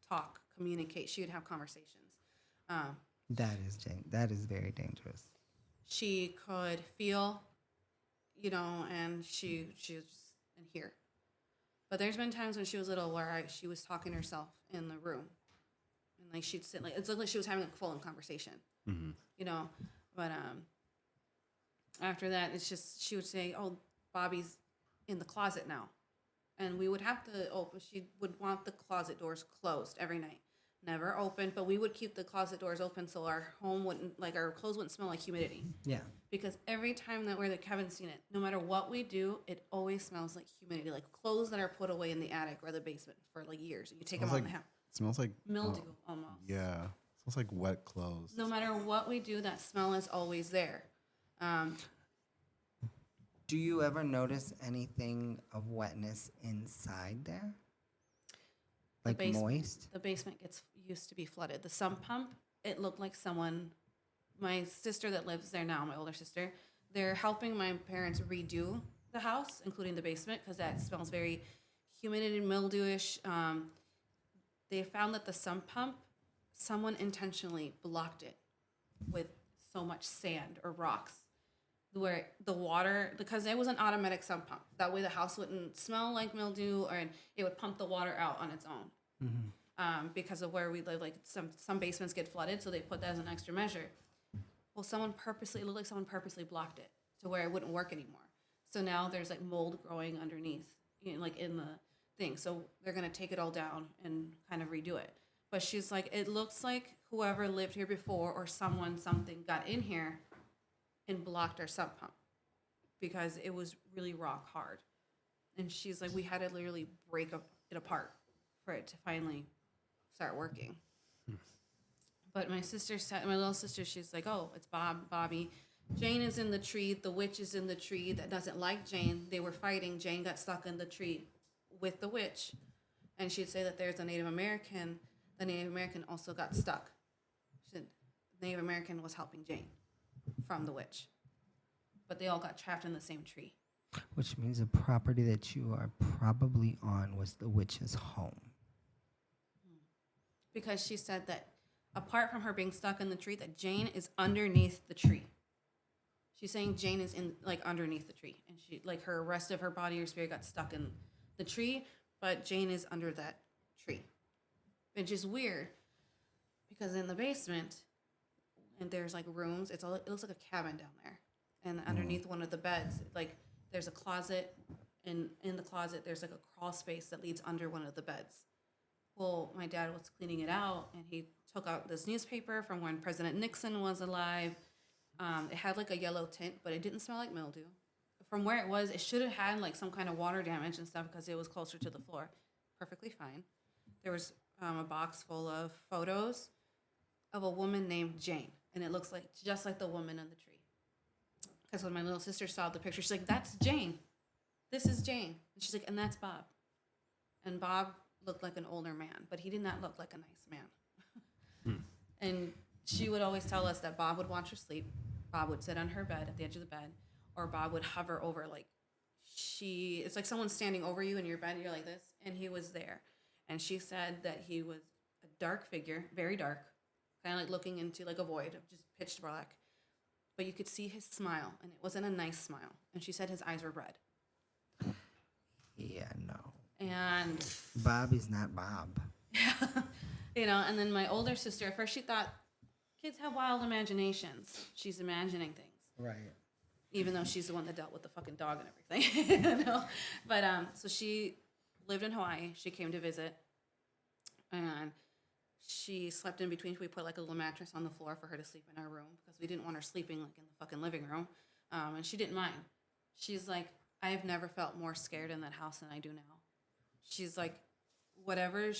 talk, communicate. She would have conversations. that is very dangerous. She could feel, and she was just in here. But there's been times when she was little where she was talking to herself in the room. And like she'd sit it looked like she was having a full-on conversation, But after that, it's just, she would say, oh, Bobby's in the closet now. And we would have to open, she would want the closet doors closed every night. Never open, but we would keep the closet doors open so our home wouldn't, like our clothes wouldn't smell like humidity. Yeah. Because every time that Kevin's seen it, no matter what we do, it always smells like humidity, like clothes that are put away in the attic or the basement for like years. You take them out in the house. Smells like Mildew almost. Yeah. Smells like wet clothes. No matter what we do, that smell is always there. Do you ever notice anything of wetness inside there? Like base- moist? The basement used to be flooded. The sump pump, it looked like someone my sister that lives there now, my older sister, they're helping my parents redo the house, including the basement, because that smells very humid and mildewish. They found that the sump pump, someone intentionally blocked it with so much sand or rocks, where the water, because it was an automatic sump pump. That way the house wouldn't smell like mildew, or it would pump the water out on its own. Because of where we live, like some basements get flooded, so they put that as an extra measure. Well, it looked like someone purposely blocked it to where it wouldn't work anymore. So now there's like mold growing underneath, like in the thing. So they're gonna take it all down and kind of redo it. But she's like, it looks like whoever lived here before or something got in here and blocked our sump pump because it was really rock hard. And she's like, we had to literally break it apart for it to finally start working. But my little sister, she's like, oh, it's Bobby. Jane is in the tree. The witch is in the tree that doesn't like Jane. They were fighting. Jane got stuck in the tree with the witch. And she'd say that there's a Native American. The Native American also got stuck. She said the Native American was helping Jane from the witch. But they all got trapped in the same tree. Which means the property that you are probably on was the witch's home. Because she said that apart from her being stuck in the tree, that Jane is underneath the tree. She's saying Jane is in like underneath the tree, and she like her rest of her body or spirit got stuck in the tree, but Jane is under that tree, which is weird because in the basement, and there's like rooms. It looks like a cabin down there, and underneath one of the beds, like there's a closet, and in the closet there's like a crawl space that leads under one of the beds. Well, my dad was cleaning it out, and he took out this newspaper from when President Nixon was alive. It had like a yellow tint, but it didn't smell like mildew. From where it was, it should have had like some kind of water damage and stuff because it was closer to the floor. Perfectly fine. There was a box full of photos of a woman named Jane, and it looks like just like the woman in the tree. Because when my little sister saw the picture, she's like, "That's Jane. This is Jane." And she's like, "And that's Bob." And Bob looked like an older man, but he did not look like a nice man. And she would always tell us that Bob would watch her sleep. Bob would sit on her bed at the edge of the bed, or Bob would hover over it's like someone's standing over you in your bed, and you're like this, and he was there. And she said that he was a dark figure, very dark, kind of like looking into like a void of just pitch black. But you could see his smile, and it wasn't a nice smile. And she said his eyes were red. Yeah, no. And Bob is not Bob. and then my older sister, at first she thought kids have wild imaginations. She's imagining things. Right. Even though she's the one that dealt with the fucking dog and everything. But so she lived in Hawaii. She came to visit. And she slept in between. We put like a little mattress on the floor for her to sleep in our room because we didn't want her sleeping like in the fucking living room. And she didn't mind. She's like, I have never felt more scared in that house than I do now. She's like, whatever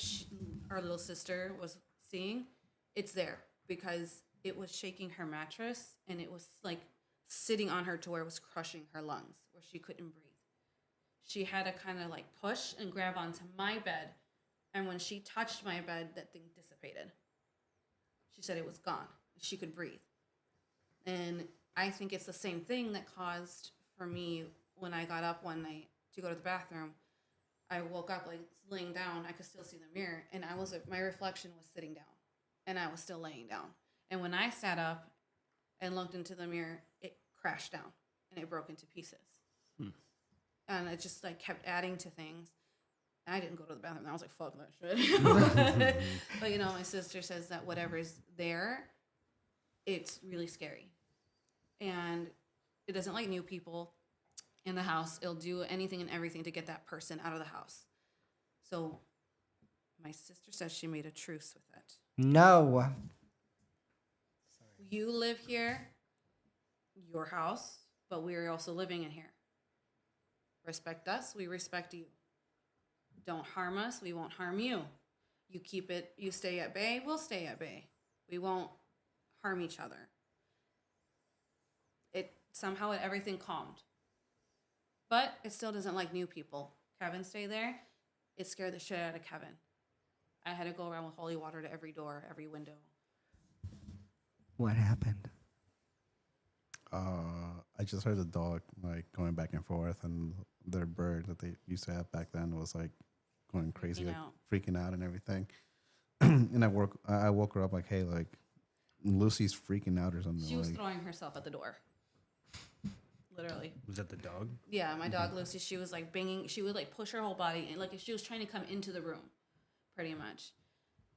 our little sister was seeing, it's there because it was shaking her mattress and it was like sitting on her to where it was crushing her lungs where she couldn't breathe. She had to kind of like push and grab onto my bed. And when she touched my bed, that thing dissipated. She said it was gone. She could breathe. And I think it's the same thing that caused for me when I got up one night to go to the bathroom. I woke up like laying down. I could still see the mirror, and my reflection was sitting down, and I was still laying down. And when I sat up and looked into the mirror, it crashed down and it broke into pieces. And it just like kept adding to things. And I didn't go to the bathroom. I was like, fuck that shit. But my sister says that whatever is there, it's really scary, and it doesn't like new people in the house. It'll do anything and everything to get that person out of the house. So my sister says she made a truce with it. No. You live here, your house, but we're also living in here. Respect us, we respect you. Don't harm us, we won't harm you. You stay at bay, we'll stay at bay. We won't harm each other. Somehow everything calmed. But it still doesn't like new people. Kevin stayed there. It scared the shit out of Kevin. I had to go around with holy water to every door, every window. What happened? I just heard the dog like going back and forth, and their bird that they used to have back then was like going crazy, like out. freaking out and everything. And I woke her up like, hey, like Lucy's freaking out or something. She was like, throwing herself at the door. Literally. Was that the dog? Yeah, my dog Lucy, she was like banging. She would like push her whole body and like she was trying to come into the room, pretty much.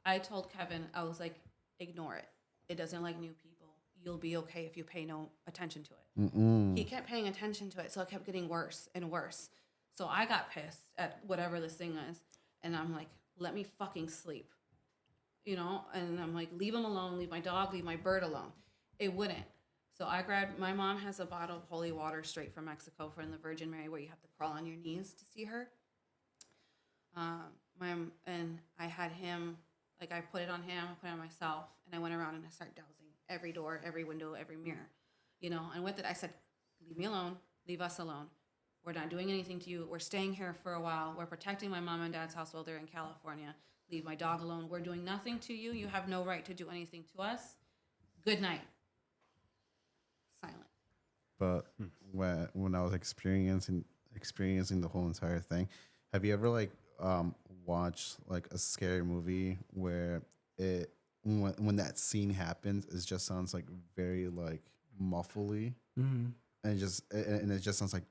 I told Kevin, I was like, ignore it. It doesn't like new people. You'll be okay if you pay no attention to it. He kept paying attention to it, so it kept getting worse and worse. So I got pissed at whatever this thing is, and I'm like, let me fucking sleep. You know, and I'm like, leave him alone, leave my dog, leave my bird alone. It wouldn't. So I grabbed, my mom has a bottle of holy water straight from Mexico from the Virgin Mary where you have to crawl on your knees to see her. And I had him, like I put it on him, I put it on myself, and I went around and I started dousing every door, every window, every mirror, you know, and with it I said, leave me alone, leave us alone. We're not doing anything to you. We're staying here for a while. We're protecting my mom and dad's house while they're in California. Leave my dog alone. We're doing nothing to you. You have no right to do anything to us. Good night. Silent. But when I was experiencing the whole entire thing, have you ever like watched like a scary movie where it when that scene happens, it just sounds like very like muffly, and it just sounds like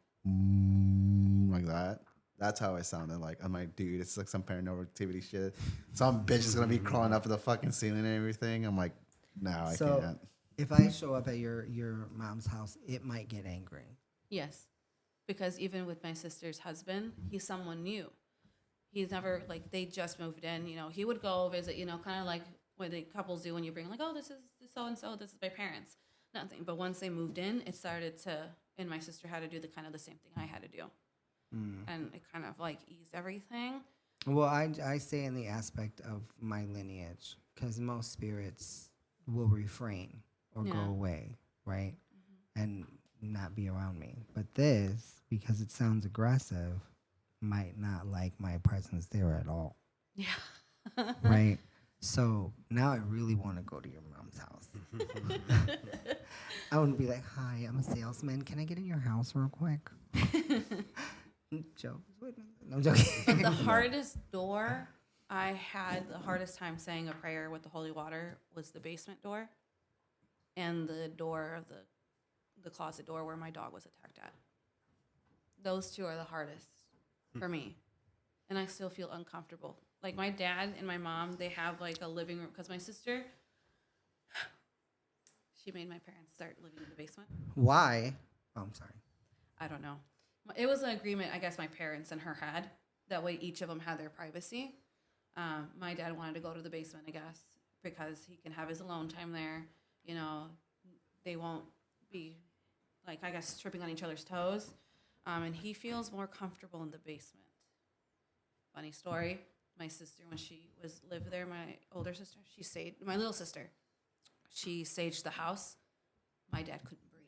that. That's how I sounded. Like I'm like, dude, it's like some paranormal activity shit. Some bitch is gonna be crawling up in the fucking ceiling and everything. I'm like, no, I can't. If I show up at your mom's house, it might get angry. Yes. Because even with my sister's husband, he's someone new. He's never, like, they just moved in. You know, he would go visit, you know, kind of like what the couples do when you bring, like, oh, this is so-and-so, this is my parents. Nothing. But once they moved in, it started to, and my sister had to do the same thing I had to do. And it kind of, like, eased everything. Well, I say in the aspect of my lineage, because most spirits will refrain or go Yeah. away, right? And not be around me. But this, because it sounds aggressive, might not like my presence there at all. Yeah. Right? So now I really want to go to your mom's house. I want to be like, hi, I'm a salesman. Can I get in your house real quick? Joke. No, I'm joking. The hardest door I had the hardest time saying a prayer with the holy water was the basement door and the door of the closet door where my dog was attacked at. Those two are the hardest for me. And I still feel uncomfortable. Like my dad and my mom, they have like a living room because my sister, she made my parents start living in the basement. Why? Oh, I'm sorry. I don't know. It was an agreement, I guess, my parents and her had. That way each of them had their privacy. My dad wanted to go to the basement, I guess, because he can have his alone time there. You know, they won't be, like, I guess, tripping on each other's toes. And he feels more comfortable in the basement. Funny story. My sister, when she lived there, my older sister, my little sister, she saged the house. My dad couldn't breathe.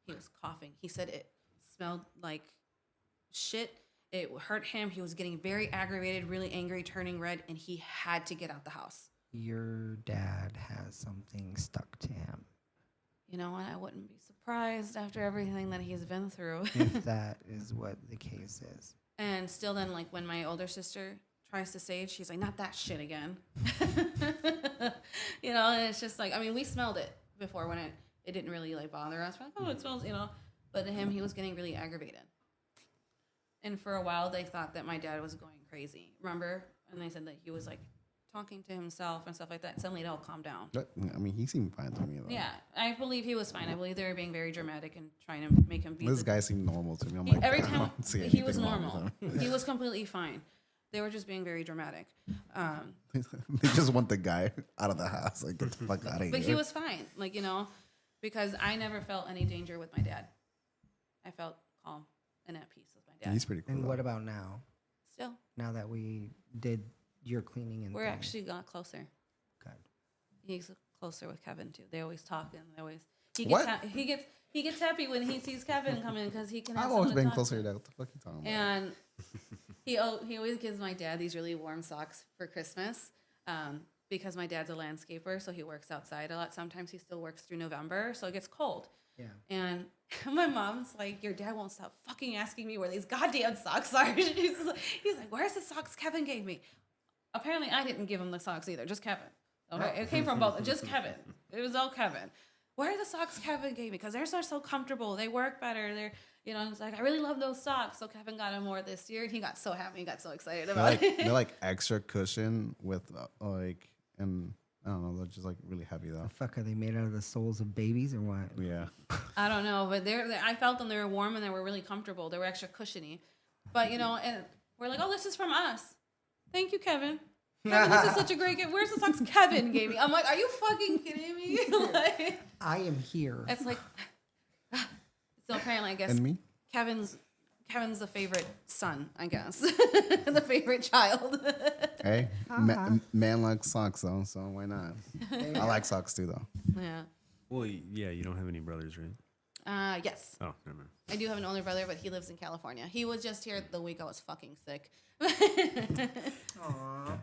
He was coughing. He said it smelled like shit. It hurt him. He was getting very aggravated, really angry, turning red, and he had to get out the house. Your dad has something stuck to him. You know what? I wouldn't be surprised after everything that he's been through. If that is what the case is. And still then, like, when my older sister tries to sage, she's like, not that shit again. You know, and it's just like, I mean, we smelled it before when it didn't really, like, bother us. We're like, oh, it smells, you know. But to him, he was getting really aggravated. And for a while, they thought that my dad was going crazy. Remember? And they said that he was, like, talking to himself and stuff like that. Suddenly, it all calmed down. But, I mean, he seemed fine to me, though. Yeah, I believe he was fine. I believe they were being very dramatic and trying to make him be. This guy seemed normal to me. I'm He- like, every I time don't see he was anything wrong normal. with him. He was completely fine. They were just being very dramatic. They just want the guy out of the house. Like, get the fuck out of here. But he was fine, like, you know, because I never felt any danger with my dad. I felt calm and at peace with my dad. He's pretty cool. And though. what about now? Still, Now that we did your cleaning and we're things? actually got closer. Good. He's closer with Kevin too. They always talk and they always What? He gets happy when he sees Kevin come in because he can. Have I've always someone to been talk closer to. to that. What the fuck you talking about? And he always gives my dad these really warm socks for Christmas because my dad's a landscaper, so he works outside a lot. Sometimes he still works through November, so it gets cold. Yeah. And my mom's like, your dad won't stop fucking asking me where these goddamn socks are. He's like, where's the socks Kevin gave me? Apparently, I didn't give him the socks either, just Kevin. Okay, it came from both, just Kevin. It was all Kevin. Where are the socks Kevin gave me? Because they're so comfortable. They work better. They're, it's like, I really love those socks. So Kevin got him more this year, and he got so happy. He got so excited about it. They're like extra cushion with and I don't know, they're just like really heavy though. The fuck are they made out of the souls of babies or what? Yeah. I don't know, but I felt them. They were warm and they were really comfortable. They were extra cushiony. But, and we're like, oh, this is from us. Thank you, Kevin. Kevin, this is such a great gift. Where's the socks Kevin gave me? I'm like, are you fucking kidding me? Like, I am here. it's like, so apparently, I guess And me? Kevin's the favorite son, I guess. The favorite child. Hey, man likes socks though, so why not? I like socks too though. Yeah. Well, yeah, you don't have any brothers, right? Yes. Oh, never mind. I do have an older brother, but he lives in California. He was just here the week I was fucking sick.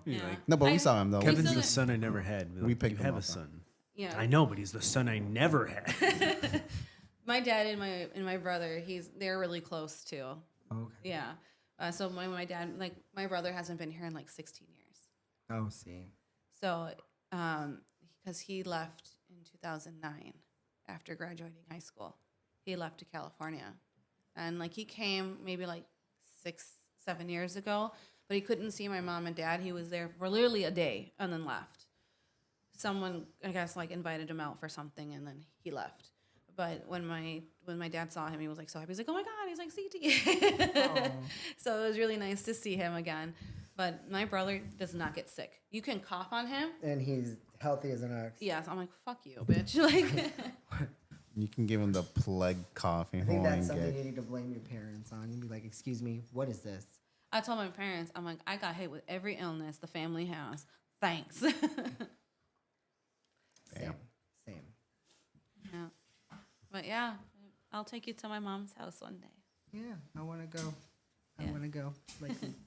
You're like, No, but we saw him though. Kevin's still the in- son I never had. We're We like, picked you him have a up, huh? son. Yeah. I know, but he's the son I never had. My dad and my brother, they're really close too. Okay. Yeah. So my dad, like my brother hasn't been here in like 16 years. Oh, see. So, because he left in 2009 after graduating high school, he left to California, and like he came maybe like 6-7 years ago, but he couldn't see my mom and dad. He was there for literally a day and then left. Someone, I guess, like invited him out for something, and then he left. But when my dad saw him, he was like so happy. He's like, "Oh my God!" He's like, "CT." So it was really nice to see him again. But my brother does not get sick. You can cough on him. And he's healthy as an ox. Yes, I'm like, "Fuck you, bitch!" Like, You can give him the plague coughing I think hole that's and something get. you need to blame your parents on. You'd be like, excuse me, what is this? I told my parents, I'm like, I got hit with every illness the family has. Thanks. Same. Same. Yeah. But yeah, I'll take you to my mom's house one day. Yeah, I want to go. I Yeah. want to go.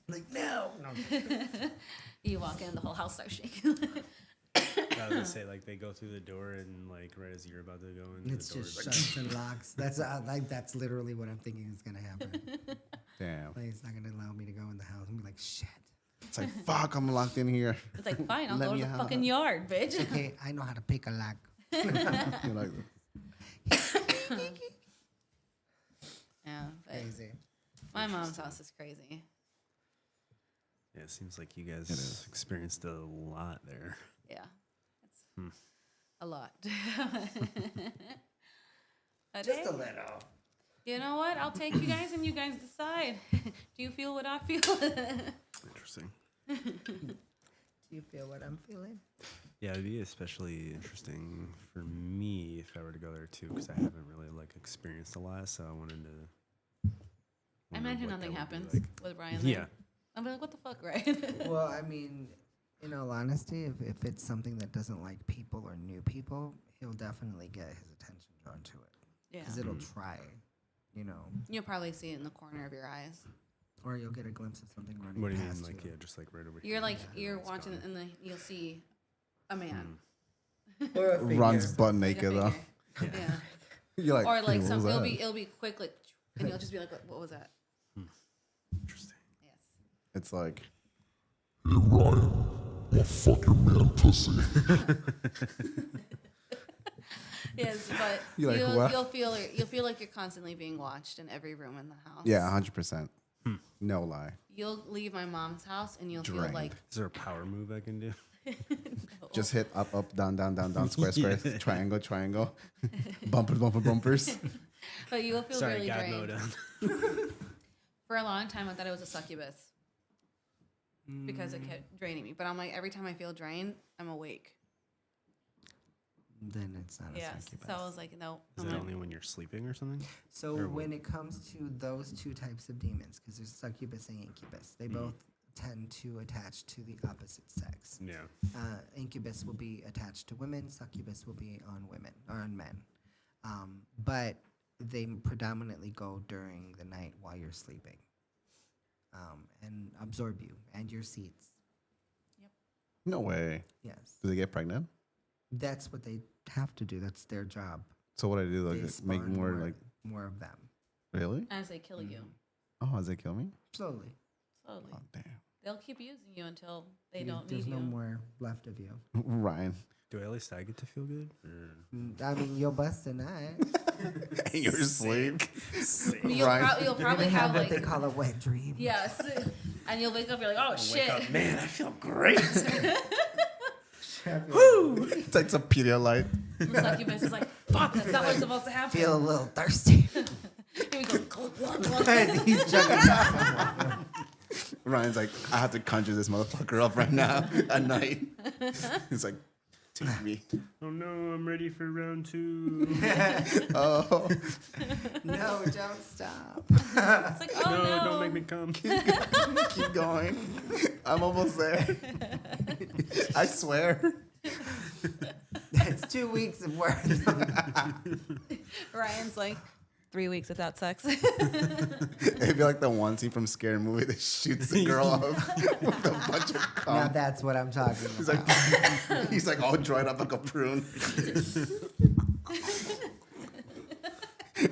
Like no. No. You walk in, the whole house starts shaking. I was gonna say, like, they go through the door and, like, right as you're about to go into It's the door, just it's like, shuts and locks. That's literally what I'm thinking is gonna happen. Damn. Like, it's not gonna allow me to go in the house and be like, shit. It's like fuck. I'm locked in here. It's like, fine, I'll Let go to me the out. fucking yard, bitch. Okay, I know how to pick a lock. You're like, Yeah, but Crazy. my mom's house is crazy. yeah, it seems like you guys is. experienced a lot there. Yeah, it's a lot. But Just hey, a little. you know what? I'll take you guys and you guys decide. Do you feel what I feel? Interesting. Do you feel what I'm feeling? Yeah, it'd be especially interesting for me if I were to go there too, because I haven't really like experienced a lot. So I wanted to. I wonder imagine what nothing that would be happens like. with Brian. There. Yeah, I'm like, what the fuck, right? Well, I mean, in all honesty, if it's something that doesn't like people or new people, he'll definitely get his attention drawn to it. Yeah. Because it'll try, you know. You'll probably see it in the corner of your eyes. Or you'll get a glimpse of something running what do you mean, past like you. yeah, just like right over You're here? like Yeah, you're it's watching gone. it and you'll see a man. Or a runs figure. butt Like a naked though. figure. Yeah. You're like, Or like "What some was it'll that?" be quick like and you'll just be like, what was that? Interesting. Yes. It's like Hey Ryan, I'll fuck your man pussy. Yes, but You're like, what? you'll feel like you're constantly being watched in every room in the house. yeah, 100%. No lie. You'll leave my mom's house and you'll feel Drained. like Is there a power move I can do? Just hit up, up, down, down, down, down, square, square, triangle, triangle, bumpers. but you'll feel Sorry, really God drained. mode. For a long time I thought it was a succubus. Because it kept draining me. But I'm like every time I feel drained, I'm awake. Then it's not a Yes. succubus. So I was like, no. Is I'm it like, only when you're sleeping or something? So Or when it comes to those two types of demons, because there's succubus and incubus, they both tend to attach to the opposite sex. Yeah. Incubus will be attached to women, succubus will be on women or on men. But they predominantly go during the night while you're sleeping and absorb you and your seeds. No way. Yes. Do they get pregnant? That's what they have to do. That's their job. So what I do, They like, spawn make more of them really? As they kill you Oh, does it kill me? slowly. slowly. Oh, damn. They'll keep using you until they don't There's need no you. more left of you. Ryan. Do at least I get to feel good? I mean, you'll bust a nut. You're asleep. You'll, you'll probably They have have what like they call a wet dream. yes, and you'll wake up. You're like, oh shit. Man, I feel great. Takes a Pedialyte. The succubus is like, fuck, that's not what's supposed to happen. Feel a little thirsty. Here we go. He's chugging. Ryan's like, I have to conjure this motherfucker up right now at night. He's like, take me. Oh no, I'm ready for round 2. Oh, No, don't stop. It's like, oh no. Don't make me come. keep going. I'm almost there. I swear. That's 2 weeks of work. Ryan's like, 3 weeks without sex. It'd be like the one scene from Scary Movie that shoots the girl up with a bunch of Now cum. that's what I'm talking He's about. like, he's like all dried up like a prune.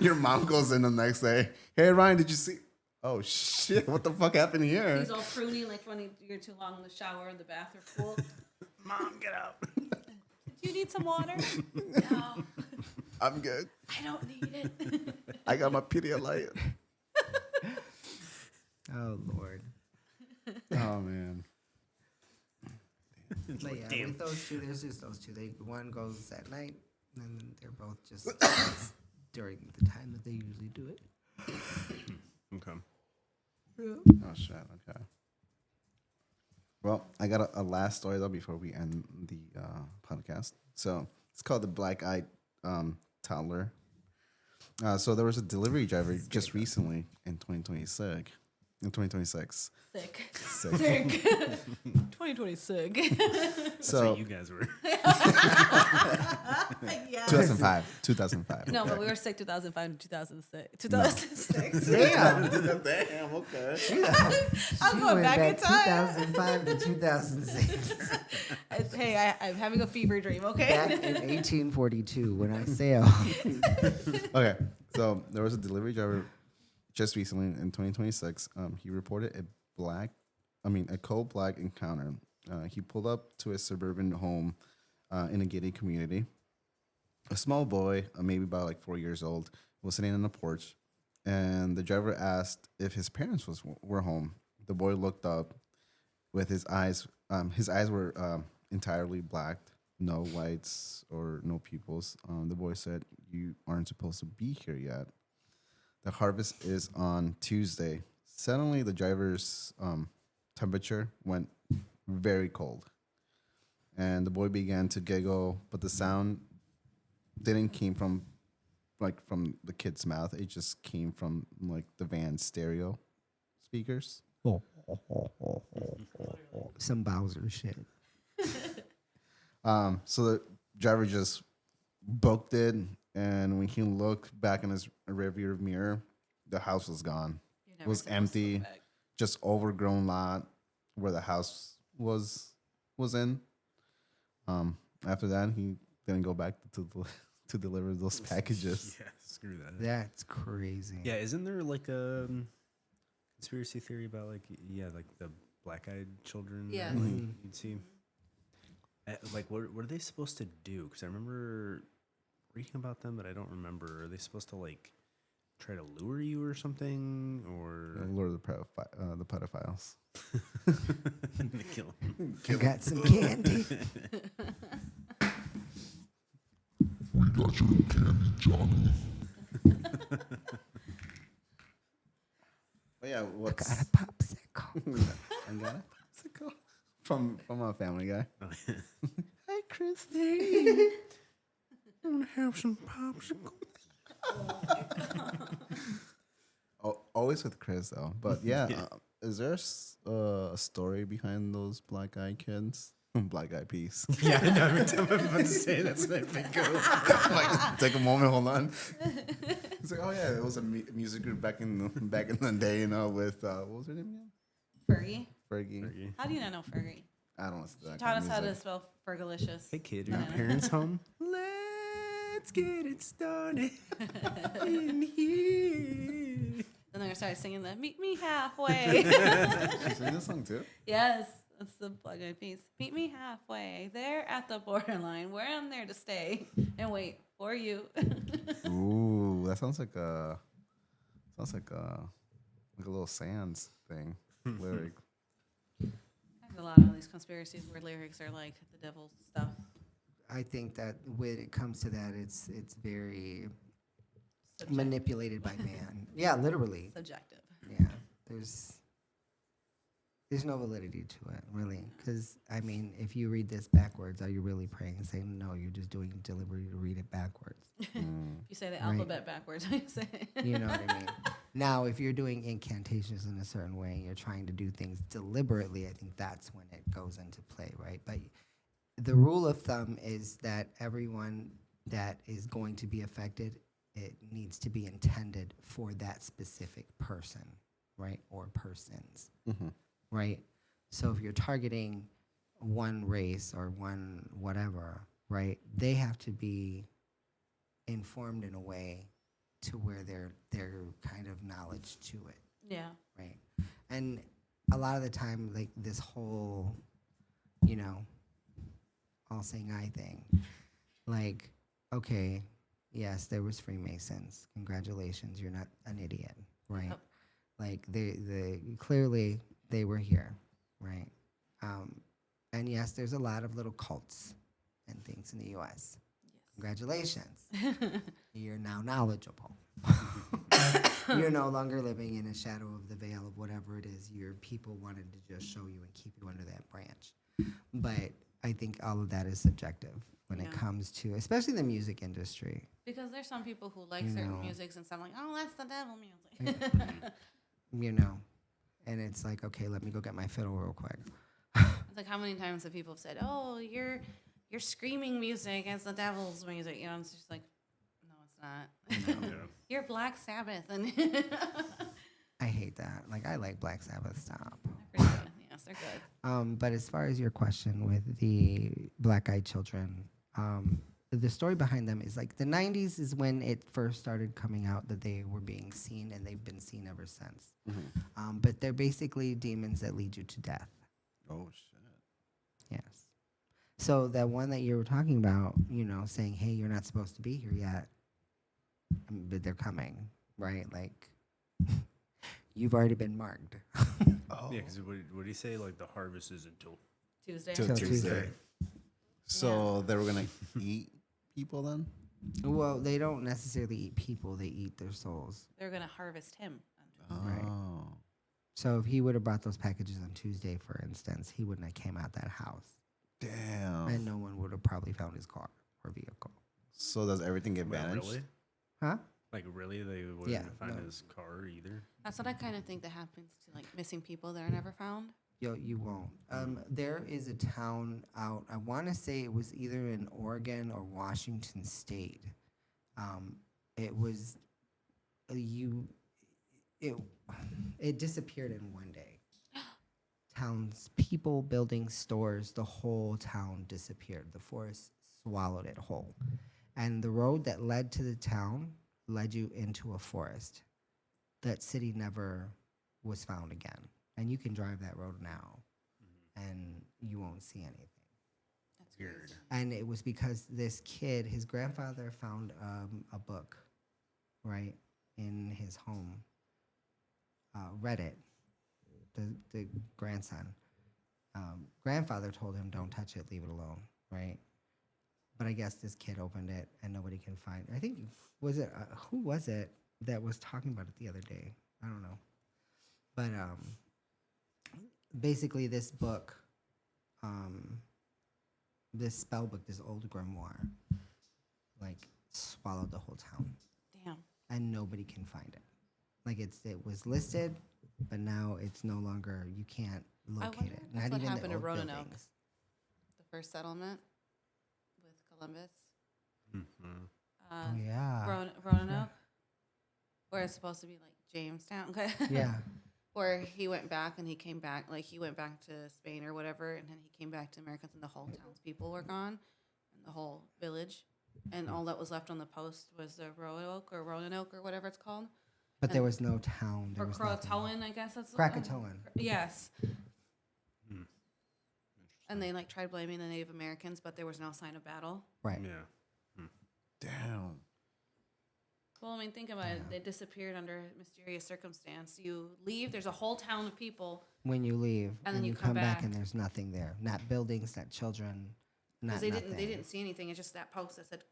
Your mom goes in the next day. Hey Ryan, did you see? Oh shit! What the fuck happened here? He's all pruny, like when you're too long in the shower in the bath or pool. Mom, get out. Do you need some water? No, I'm good. I don't need it. I got my Pedialyte. Oh Lord. Oh man. But yeah, with those two, there's just those two. One goes at night, and then they're both just during the time that they usually do it. Okay. Oh shit. Okay. Well, I got a last story though before we end the podcast. So it's called the Black Eyed Toddler. So there was a delivery driver just recently in 2026. In 2026. Sick. Sick. 2026. So You guys were. Yeah. 2005. No, but we were sick 2005 to 2006. 2006. Damn. Damn. Okay. I'm going back in time. 2005 to 2006. Hey, I'm having a fever dream, okay? Back in 1842 when I sailed. Okay. So there was a delivery driver just recently in 2026. He reported a cold black encounter. He pulled up to a suburban home in a gated community. A small boy, maybe about like 4 years old, was sitting on the porch, and the driver asked if his parents were home. The boy looked up with his eyes. His eyes were entirely black, no whites or no pupils. The boy said, "You aren't supposed to be here yet. The harvest is on Tuesday." Suddenly, the driver's temperature went very cold, and the boy began to giggle, but the sound didn't came from the kid's mouth. It just came from like the van stereo speakers. Some Bowser shit. So the driver just booked it, and when he looked back in his rearview mirror, the house was gone. It was empty, just overgrown lot where the house was in. After that, he didn't go back to deliver those packages. Yeah, screw that. That's crazy. Yeah, isn't there like a conspiracy theory about like the black-eyed children? Yes. That, like, you'd see. Like, what are they supposed to do? Because I remember reading about them, but I don't remember. Are they supposed to like try to lure you or something, or Lure the pedophiles. kill 'em? You got some candy. We got your candy, Johnny. But yeah, Got what's a popsicle. I got a popsicle from a Family Guy. Hey, Christy, I want to have some popsicle. Oh, always with Chris though. But yeah, is there a story behind those black eyed kids? Black eyed peas. Yeah, I know. Every time I'm about to say it, that's what I think of. Like, take a moment, hold on. It's like, oh yeah, it was a music group back in the day, with what was her name again? Fergie. How do you not know Fergie? I don't know. She taught us how to spell Fergalicious. Hey, kid, are your parents home? Let Let's get it started in here. Then they're gonna start singing the "Meet Me Halfway." She sang this song too? Yes, that's the Black Eyed Peas. Meet me halfway. There at the borderline, where I'm there to stay and wait for you. Ooh, that sounds like a little Sands thing lyric. A lot of these conspiracies where lyrics are like the devil's stuff. I think that when it comes to that, it's very Subjective. manipulated by man. Yeah, literally. Subjective. Yeah, there's no validity to it, really. Because, I mean, if you read this backwards, are you really praying and saying, no, you're just doing deliberately to read it backwards? If you say the alphabet backwards, what you say? You know what I mean? Now, if you're doing incantations in a certain way, you're trying to do things deliberately, I think that's when it goes into play, right? But the rule of thumb is that everyone that is going to be affected, it needs to be intended for that specific person, right? Or persons. Right? So if you're targeting one race or one whatever, right, they have to be informed in a way to where they're kind of knowledge to it, Yeah. right? And a lot of the time, like this whole, all saying I thing, like, okay, yes, there was Freemasons. Congratulations, you're not an idiot, right? Oh. Like they clearly they were here, right? And yes, there's a lot of little cults and things in the U.S. Congratulations, you're now knowledgeable. You're no longer living in a shadow of the veil of whatever it is your people wanted to just show you and keep you under that branch. But I think all of that is subjective when it Yeah. comes to, especially the music industry. Because there's some people who like You certain know. musics and some like, oh, that's the devil music. And it's like, okay, let me go get my fiddle real quick. It's like how many times have people said, oh, your screaming music is the devil's music. You know, it's just like, no, it's not. You're Black Sabbath. And I hate that. Like, I like Black Sabbath. Stop. they're pretty good. Yes, they're good. But as far as your question with the Black Eyed Children, the story behind them is like the 90s is when it first started coming out that they were being seen, and they've been seen ever since. But they're basically demons that lead you to death. Oh shit. Yes. So that one that you were talking about, saying, hey, you're not supposed to be here yet, but they're coming, right? Like, you've already been marked. Oh. Yeah, because what did he say? Like the harvest is until Tuesday. Till Till Tuesday. Tuesday. So they were gonna eat people then? Well, they don't necessarily eat people; they eat their souls. They're going to harvest him. Right. Oh. So if he would have brought those packages on Tuesday, for instance, he wouldn't have came out that house, Damn. and no one would have probably found his car or vehicle. So does everything get Wait, banished? really? Huh? Like really, they wouldn't Yeah, find no. his car either. That's what I kind of think that happens to like missing people that are never found. You won't. There is a town out. I want to say it was either in Oregon or Washington State. It was it disappeared in one day. Towns, people, buildings, stores, the whole town disappeared. The forest swallowed it whole. And the road that led to the town led you into a forest. That city never was found again. And you can drive that road now, and you won't see anything. That's Weird. And it was because this kid, his grandfather found a book, right, in his home, read it, the grandson. Grandfather told him, don't touch it, leave it alone, right? But I guess this kid opened it and nobody can find. I think, who was it that was talking about it the other day? I don't know. But basically this book, this spell book, this old grimoire, like swallowed the whole town, Damn. and nobody can find it. Like it was listed, but now it's no longer. You can't locate wonder it. if that's what happened to old Roanoke. buildings. The first settlement with Columbus. Oh yeah, Roanoke, where it's supposed to be like Jamestown. Okay. yeah. Where he went back and he came back, like he went back to Spain or whatever, and then he came back to America, and the whole townspeople were gone, and the whole village. and all that was left on the post was the Roanoke or Roanoke or whatever it's called. But there was no town. There Or was nothing. Croatoan, I guess that's Krakatoan. Yes. And they like tried blaming the Native Americans, but there was no sign of battle. Right. Yeah. Damn. Well, I mean, think about it. They disappeared under mysterious circumstance. You leave, there's a whole town of people. When you leave, And then you you come come back, back. and there's nothing there. Not buildings, not children, not Because nothing. they didn't see anything. It's just that post that said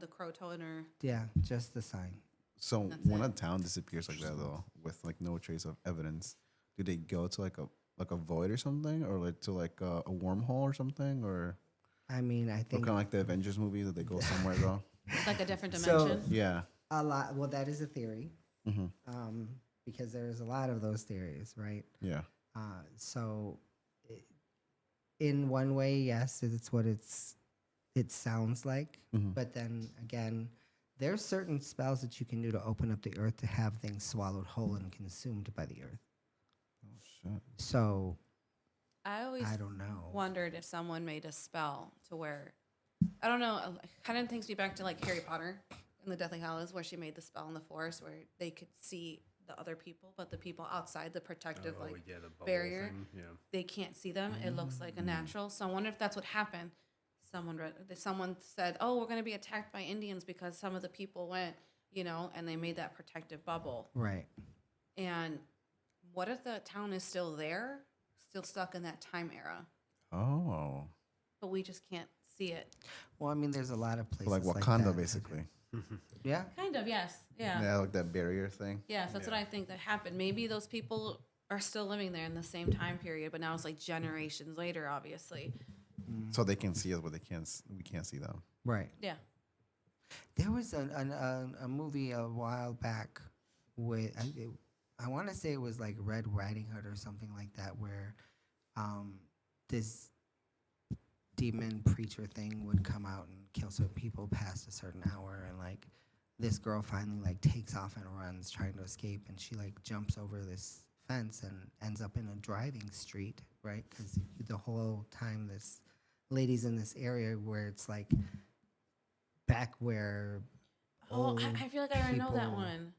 the Croatoan or Yeah, just the sign. So That's when it. a town disappears like that, though, with like no trace of evidence, do they go to like a void or something, or like to like a wormhole or something, or I mean, I think kind of like the Avengers movie that they go somewhere though? like a different So- dimension. Yeah. a lot. Well, that is a theory, Mm-hmm. because there's a lot of those theories, right? Yeah. So, in one way, yes, it's what it sounds like. Mhm. But then again, there's certain spells that you can do to open up the earth to have things swallowed whole and consumed by the earth. Oh shit. So I always I don't know. wondered if someone made a spell to where, I don't know, it kind of takes me back to like Harry Potter in the Deathly Hallows, where she made the spell in the forest where they could see the other people, but the people outside the protective Oh, like yeah, the bubble barrier, thing, yeah. they can't see them. It looks like a natural. So I wonder if that's what happened. Someone said, "Oh, we're going to be attacked by Indians because some of the people went, and they made that protective bubble." Right. And what if the town is still there, still stuck in that time era, Oh. but we just can't see it? Well, I mean, there's a lot of places Like like Wakanda, that. basically. Yeah. Kind of, yes. Yeah. Yeah, like that barrier thing. Yes, that's what I think that happened. Maybe those people are still living there in the same time period, but now it's like generations later, obviously. So they can see us, but we can't see them. Right. Yeah. There was a movie a while back with I want to say it was like Red Riding Hood or something like that, where this demon preacher thing would come out and kill certain people past a certain hour, and like this girl finally like takes off and runs trying to escape, and she like jumps over this fence and ends up in a driving street, right? Because the whole time this lady's in this area where it's like back where Oh, old I feel like I already know that people- one.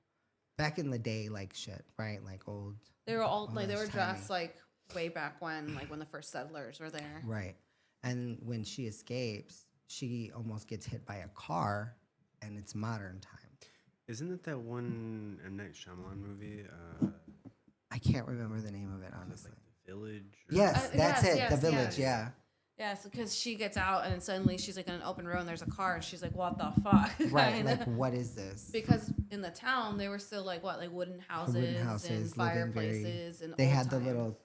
back in the day, like shit, right? Like old, They were all like they were Almost dressed tiny. like way back when, like when the first settlers were there. right? And when she escapes, she almost gets hit by a car, and it's modern time. Isn't it that one M. Night Shyamalan movie? I can't remember the name of it, honestly. Like The Village? or- Yes, that's yes, it. yes, The Village, yes. yeah. Yes, because she gets out and suddenly she's like in an open road and there's a car and she's like, "What the fuck?" Right, Kinda. like what is this? Because in the town they were still like what, like wooden houses, Wooden houses, and living fireplaces and They old had the time. little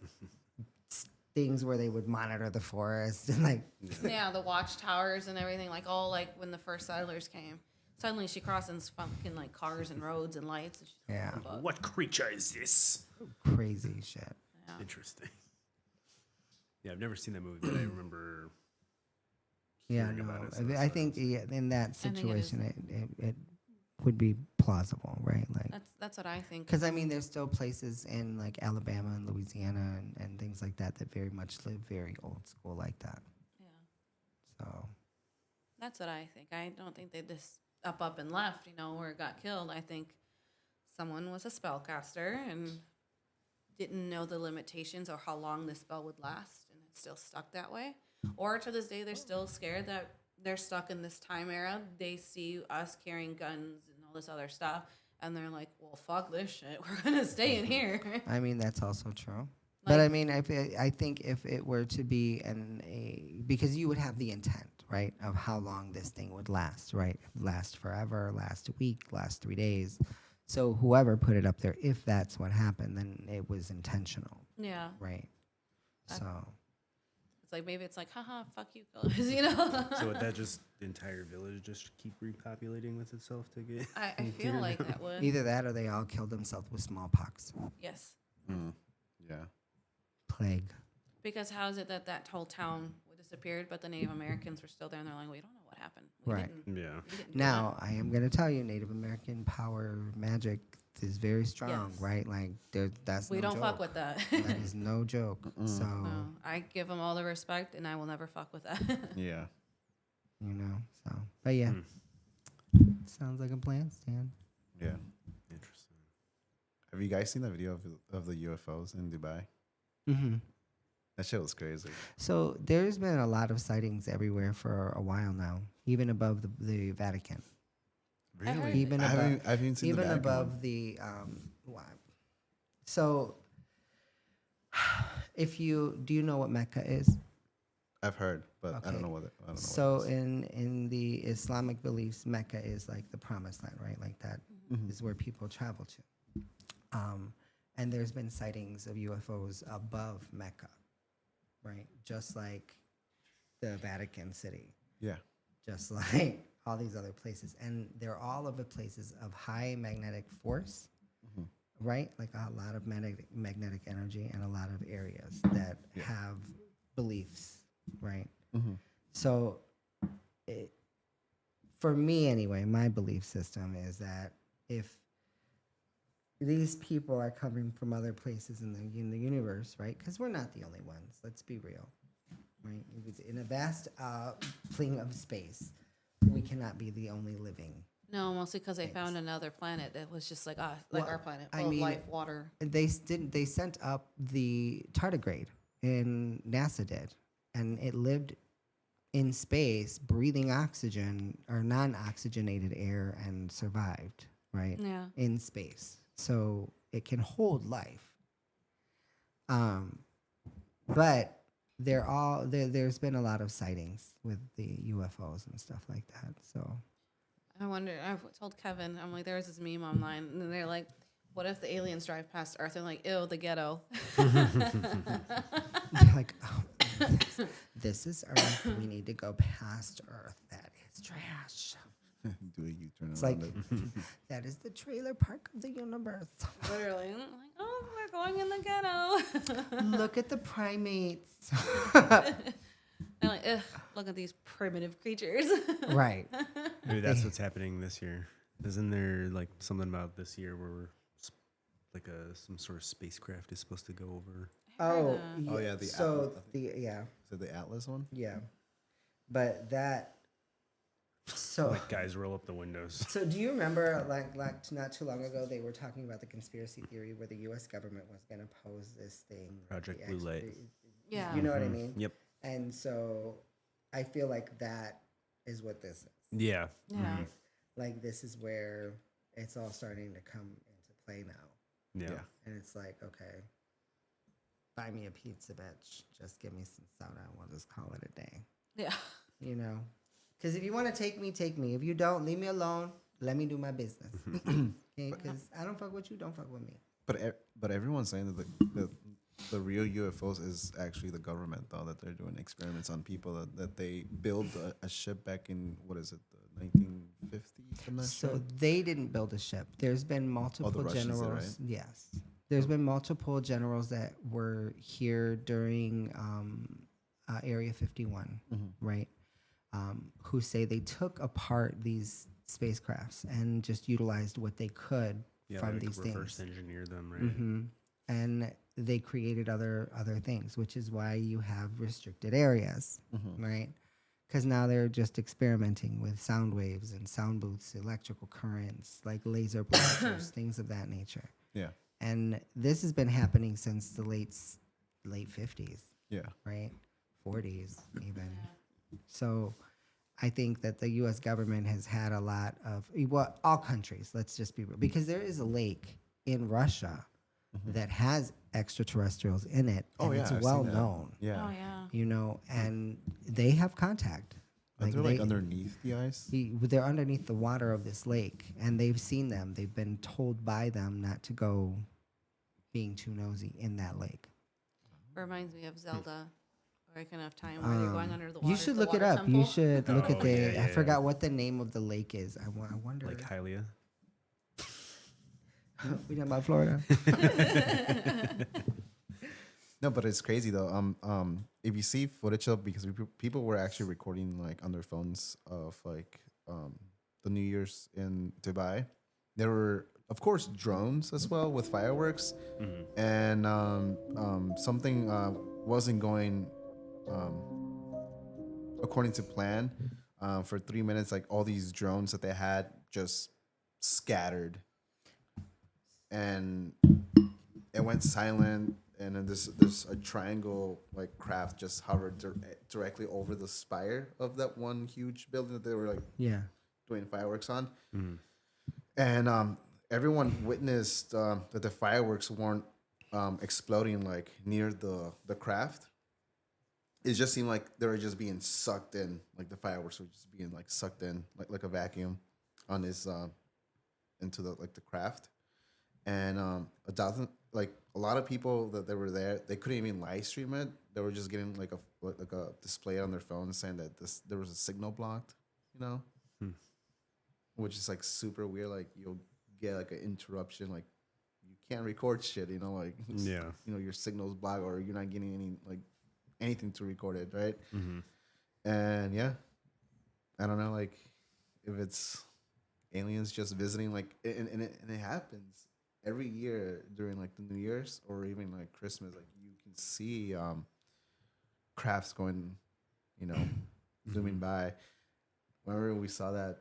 things where they would monitor the forest and like Yeah, the watchtowers and everything, like all like when the first settlers came. Suddenly she crosses fucking like cars and roads and lights. And she's like, Yeah. "What the fuck?" What creature is this? crazy shit. Yeah. Interesting. Yeah, I've never seen that movie, but I remember. Yeah, hearing no. about it, so I that's think in that think it is. situation, it would be plausible, right? Like, That's what I think. because I mean, there's still places in like Alabama and Louisiana and things like that that very much live very old school like that. Yeah, So that's what I think. I don't think they just up and left, or got killed. I think someone was a spellcaster and didn't know the limitations or how long the spell would last, and it's still stuck that way. Or to this day, they're still scared that they're stuck in this time era. They see us carrying guns and all this other stuff, and they're like, "Well, fuck this shit. We're gonna stay in here." I mean, that's also true. But Like- I mean, I think if it were to be because you would have the intent, right, of how long this thing would last, right? Last forever, last a week, last 3 days. So whoever put it up there, if that's what happened, then it was intentional, Yeah, right? So it's like maybe it's like, haha, fuck you, guys, So would that just the entire village just keep repopulating with itself to get? I feel like that would. either that or they all killed themselves with smallpox, Yes, Yeah. plague. because how is it that that whole town disappeared, but the Native Americans were still there, and they're like, we don't know what happened. Right. Yeah. We didn't do Now, I am going to tell you, Native American power magic is very strong, Yes. right? Like, that's that. We no don't joke. fuck with that. That is no joke. So, No, I give them all the respect, and I will never fuck with that. Yeah. you know. So, but yeah, sounds like a plan, Stan. Yeah. Interesting. Have you guys seen that video of the UFOs in Dubai? Mm-hmm. That shit was crazy. So there's been a lot of sightings everywhere for a while now, even above the Vatican. Really? Even I above, haven't seen even the Vatican above one. the So, if you do, you know what Mecca is? I've heard, but I Okay. don't know what I don't know. So what it is. in the Islamic beliefs, Mecca is like the promised land, right? Like that is where people travel to. And there's been sightings of UFOs above Mecca, right? Just like the Vatican City, Yeah. just like all these other places. And they're all of the places of high magnetic force, right? Like a lot of magnetic energy and a lot of areas that have beliefs, right? So for me anyway, my belief system is that if these people are coming from other places in the universe, right? Because we're not the only ones. Let's be real, right? In a vast fling of space, we cannot be the only living. No, mostly because they found another planet that was just like Well, our planet, I full mean, of life, water. They sent up the tardigrade, and NASA did, and it lived in space, breathing oxygen or non-oxygenated air, and survived, right? Yeah. In space, so it can hold life. But there's been a lot of sightings with the UFOs and stuff like that. So I wonder. I told Kevin, I'm like, there's this meme online, and they're like, "What if the aliens drive past Earth?" And like, "Ew, the ghetto." like, oh, this is Earth. We need to go past Earth. That is trash. Do a U-turn It's around like it. that is the trailer park of the universe. Literally, I'm like, "Oh, we're going in the ghetto." Look at the primates. And like, ugh, look at these primitive creatures. Right. Maybe that's what's happening this year. Isn't there like something about this year where like some sort of spacecraft is supposed to go over? Oh, Oh, yeah, the so Atlas, yeah, Is it the Atlas one? yeah, but that. So Like guys roll up the windows. So do you remember, like not too long ago, they were talking about the conspiracy theory where the U.S. government was going to pose this thing, Project the Blue Light. Yeah. You know what I mean? Yep. And so, I feel like that is what this is. Yeah. Yeah. Like this is where it's all starting to come into play now, Yeah. and it's like, okay, buy me a pizza, bitch. Just give me some soda, and we'll just call it a day. Yeah. You know, because if you want to take me, take me. If you don't, leave me alone. Let me do my business. Okay, because I don't fuck with you. Don't fuck with me. But everyone's saying that the real UFOs is actually the government, though, that they're doing experiments on people, that they built a ship back in, what is it, the 1950s? I'm not So sure. they didn't build a ship. There's been multiple Russians did, generals. right? Yes, there's been multiple generals that were here during Area 51, right? Who say they took apart these spacecrafts and just utilized what they could Yeah. from Like these reverse things. engineer them, right? And they created other things, which is why you have restricted areas, right? Because now they're just experimenting with sound waves and sound booths, electrical currents, like laser blasters, things of that nature. Yeah. And this has been happening since the late 50s, Yeah. right? 40s even. So I think that the U.S. government has had a lot of, well, all countries, let's just be real, because there is a lake in Russia that has extraterrestrials in it, and Oh, yeah. it's I've well seen that. known, Yeah. Oh yeah. you know, and they have contact. They're like underneath the ice. They're underneath the water of this lake, and they've seen them. They've been told by them not to go being too nosy in that lake. Reminds me of Zelda. Ocarina of Time, where they're going under the water. You should the look it water up. You temple. should look at Oh, the. yeah, I yeah. forgot what the name of the lake is. I wonder. Like Hylia. We talking about Florida? No, but it's crazy though. If you see footage of, because people were actually recording like on their phones of like the New Year's in Dubai. There were, of course, drones as well with fireworks, and something wasn't going according to plan. for 3 minutes, like all these drones that they had just scattered, and it went silent. And then there's a triangle like craft just hovered directly over the spire of that one huge building that they were like Yeah. doing fireworks on. And everyone witnessed that the fireworks weren't exploding like near the craft. It just seemed like they were just being sucked in, like the fireworks were just being like sucked in, like a vacuum, on this into the craft. And a lot of people that they were there, they couldn't even live stream it. They were just getting like a display on their phone saying that there was a signal blocked, you know, which is like super weird. Like you'll get like an interruption, like you can't record shit, you know, like Yeah. you know your signal's blocked or you're not getting any like anything to record it, right? And yeah, I don't know, like if it's aliens just visiting, like and it happens every year during like the New Year's or even like Christmas. Like you can see crafts going, you know, zooming by. Remember we saw that?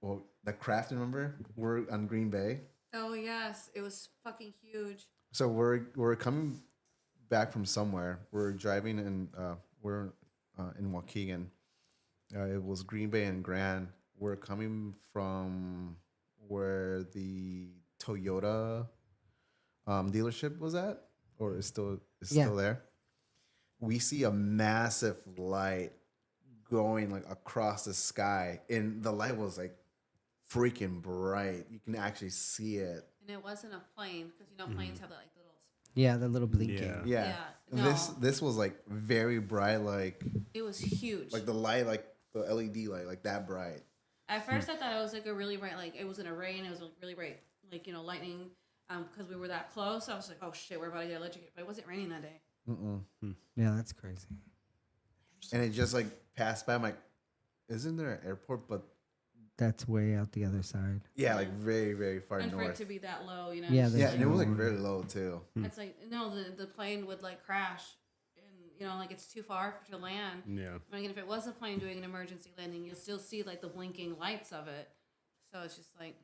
Well, the craft. Remember we're on Green Bay. Oh yes, it was fucking huge. So we're coming back from somewhere. We're driving and we're in Waukegan. It was Green Bay and Grand. We're coming from where the Toyota dealership was at, or is still there. We see a massive light going like across the sky, and the light was like freaking bright. You can actually see it. And it wasn't a plane because you know planes have that like little. Yeah, the little blinking. Yeah. Yeah. Yeah, This was like very bright, like It was huge. the light, like the LED light, like that bright. At first, I thought it was like a really bright, like it was gonna rain. It was a really bright, like lightning, because we were that close. I was like, oh shit, we're about to get electrocuted. But it wasn't raining that day. Yeah, that's crazy. And it just like passed by. I'm like, isn't there an airport? But That's way out the other side. yeah, like very, very far And for it north. to be that low, you know. Yeah, it's there's Yeah, and it was like no- very low too. It's like no, the plane would like crash, and you know, like it's too far to land. Yeah. I mean, if it was a plane doing an emergency landing, you'll still see like the blinking lights of it. So it's just like,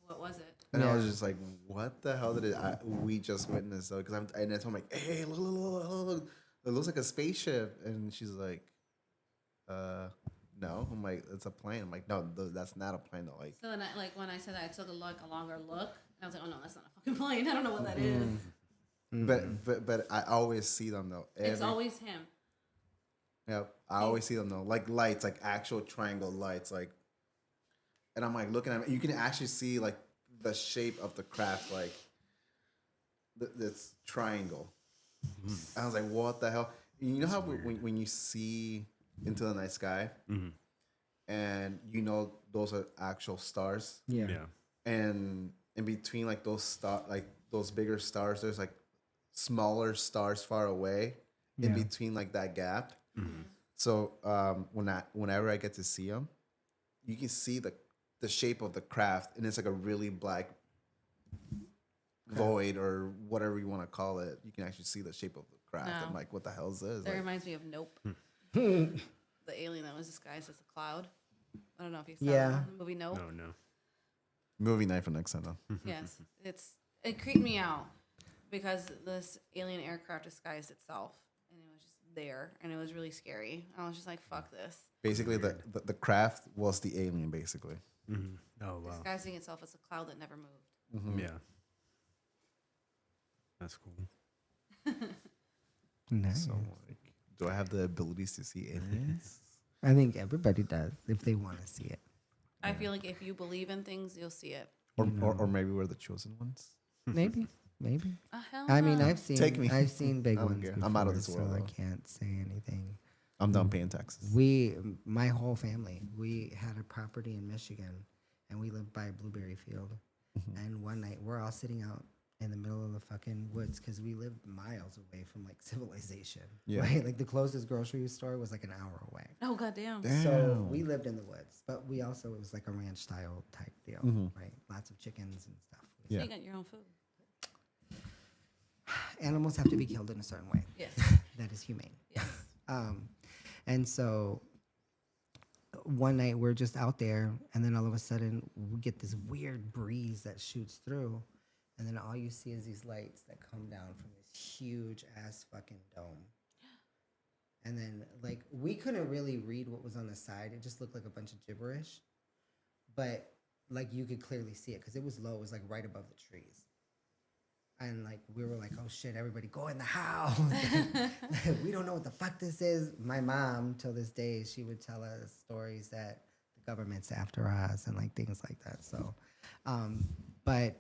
what was it? And I was just like, what the hell did we just witness? Because and I told him like, hey, look, it looks like a spaceship. And she's like, no. I'm like, it's a plane. I'm like, no, that's not a plane though. Like, So then, like when I said that, I took a longer look. And I was like, oh no, that's not a fucking plane. I don't know what that is. but I always see them though. It's always him. Yep, I always see them though, like lights, like actual triangle lights, like. And I'm like looking at it. You can actually see like the shape of the craft, like this triangle. I was like, what the hell? You know how when you see into the night sky, and you know those are actual stars, Yeah. Yeah. and in between like those bigger stars, there's like smaller stars far away in Yeah. between like that gap. So whenever I get to see them, you can see the shape of the craft, and it's like a really black void or whatever you want to call it. You can actually see the shape of the craft. No. I'm like, what the hell is this? That Like, reminds me of Nope. The alien that was disguised as a cloud. I don't know if you saw Yeah. the movie Nope. No, no. movie night for next time though. Yes, it creeped me out because this alien aircraft disguised itself, and it was just there, and it was really scary. I was just like, "Fuck this!" Basically, the craft was the alien. Basically, Oh, wow. Disguising itself as a cloud that never moved. Yeah. That's cool. Nice. so like, do I have the abilities to see aliens? I think everybody does if they want to see it. I feel like if you believe in things, you'll see it. or maybe we're the chosen ones. Maybe. Hell I mean, no. I've seen Take me. I've seen big I don't ones. care. Before, I'm out of this world, so I though. can't say anything. I'm done paying taxes. My whole family, we had a property in Michigan, and we lived by a blueberry field. And one night, we're all sitting out in the middle of the fucking woods because we lived miles away from like civilization. Yeah. Right? Like the closest grocery store was like an hour away. Oh goddamn! So we lived in the woods, but we also, it was like a ranch style type deal, right? Lots of chickens and stuff. So Yeah. you got your own food. Animals have to be killed in a certain way. Yes. That is humane. Yes. And so one night we're just out there, and then all of a sudden we get this weird breeze that shoots through, and then all you see is these lights that come down from this huge ass fucking dome. And then like we couldn't really read what was on the side. It just looked like a bunch of gibberish, but like you could clearly see it because it was low. It was like right above the trees. And like we were like, oh shit, everybody go in the house. We don't know what the fuck this is. My mom, till this day, she would tell us stories that the government's after us and like things like that. So, but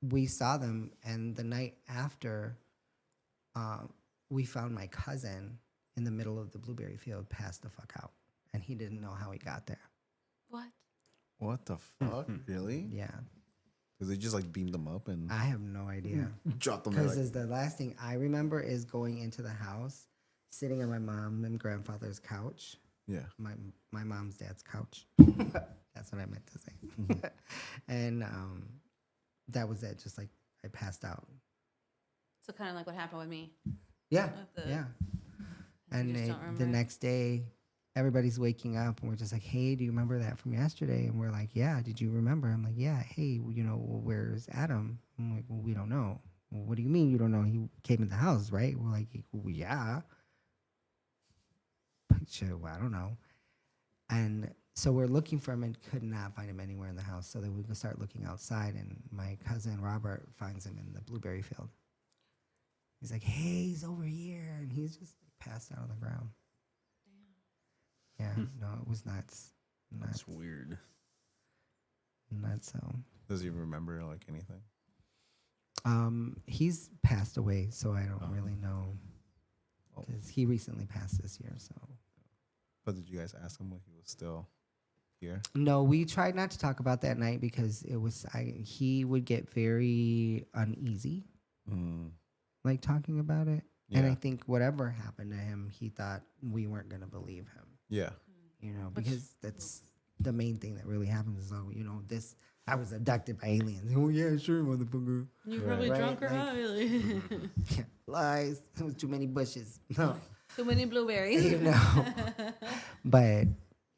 we saw them, and the night after, we found my cousin in the middle of the blueberry field, passed the fuck out, and he didn't know how he got there. What? What the fuck? Really? Yeah, Because they just like beamed them up and I have no idea. dropped them there. Because Like, the last thing I remember is going into the house, sitting on my mom and grandfather's couch, yeah. my mom's dad's couch. That's what I meant to say. And that was it. Just like I passed out. So kind of like what happened with me. Yeah, At the- yeah. You And just they, don't the remember. next day, everybody's waking up and we're just like, hey, do you remember that from yesterday? And we're like, yeah, did you remember? I'm like, yeah, hey, you know, well, where's Adam? I'm like, well, we don't know. Well, what do you mean you don't know? He came in the house, right? We're like, well, yeah. But sure, well, I don't know. And so we're looking for him and could not find him anywhere in the house. So then we can start looking outside, and my cousin Robert finds him in the blueberry field. He's like, hey, he's over here. And he's just like, passed out on the ground. Yeah, no, it was nuts. That's weird. Nuts. So, Does he remember like anything? he's passed away, so I don't Oh. really know Oh. because he recently passed this year. So, But did you guys ask him when he was still here? no, we tried not to talk about that night because it was he would get very uneasy, Mm. like talking about it. And I Yeah. think whatever happened to him, he thought we weren't gonna believe him. Yeah. You know, because that's the main thing that really happens is, oh, you know, this, I was abducted by aliens. Oh, yeah, sure, motherfucker. You Right. probably Right, drunk or like- high, really. Lies. There was too many bushes. No, Too many blueberries. you know. But,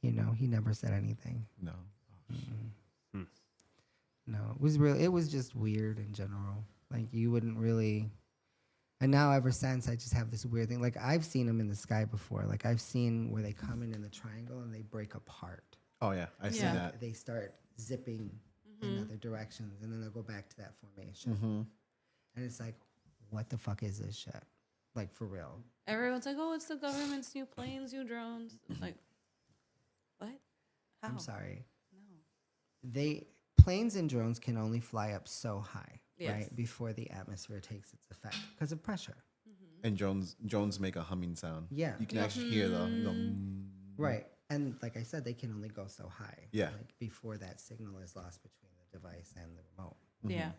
you know, he never said anything. No. No, it was just weird in general. Like, you wouldn't really. And now ever since, I just have this weird thing. Like, I've seen them in the sky before. Like, I've seen where they come in the triangle and they break apart. Oh yeah, I've seen Yeah. that. They start zipping in other directions, and then they'll go back to that formation. Mm-hmm. And it's like, what the fuck is this shit? Like, for real. Everyone's like, oh, it's the government's new planes, new drones. It's like, what? How? I'm sorry. No. Planes and drones can only fly up so high, Yes. right? Before the atmosphere takes its effect because of pressure. And drones make a humming sound. Yeah. You can actually hear the Right. And like I said, they can only go so high. Yeah. Like before that signal is lost between the device and the remote. Yeah.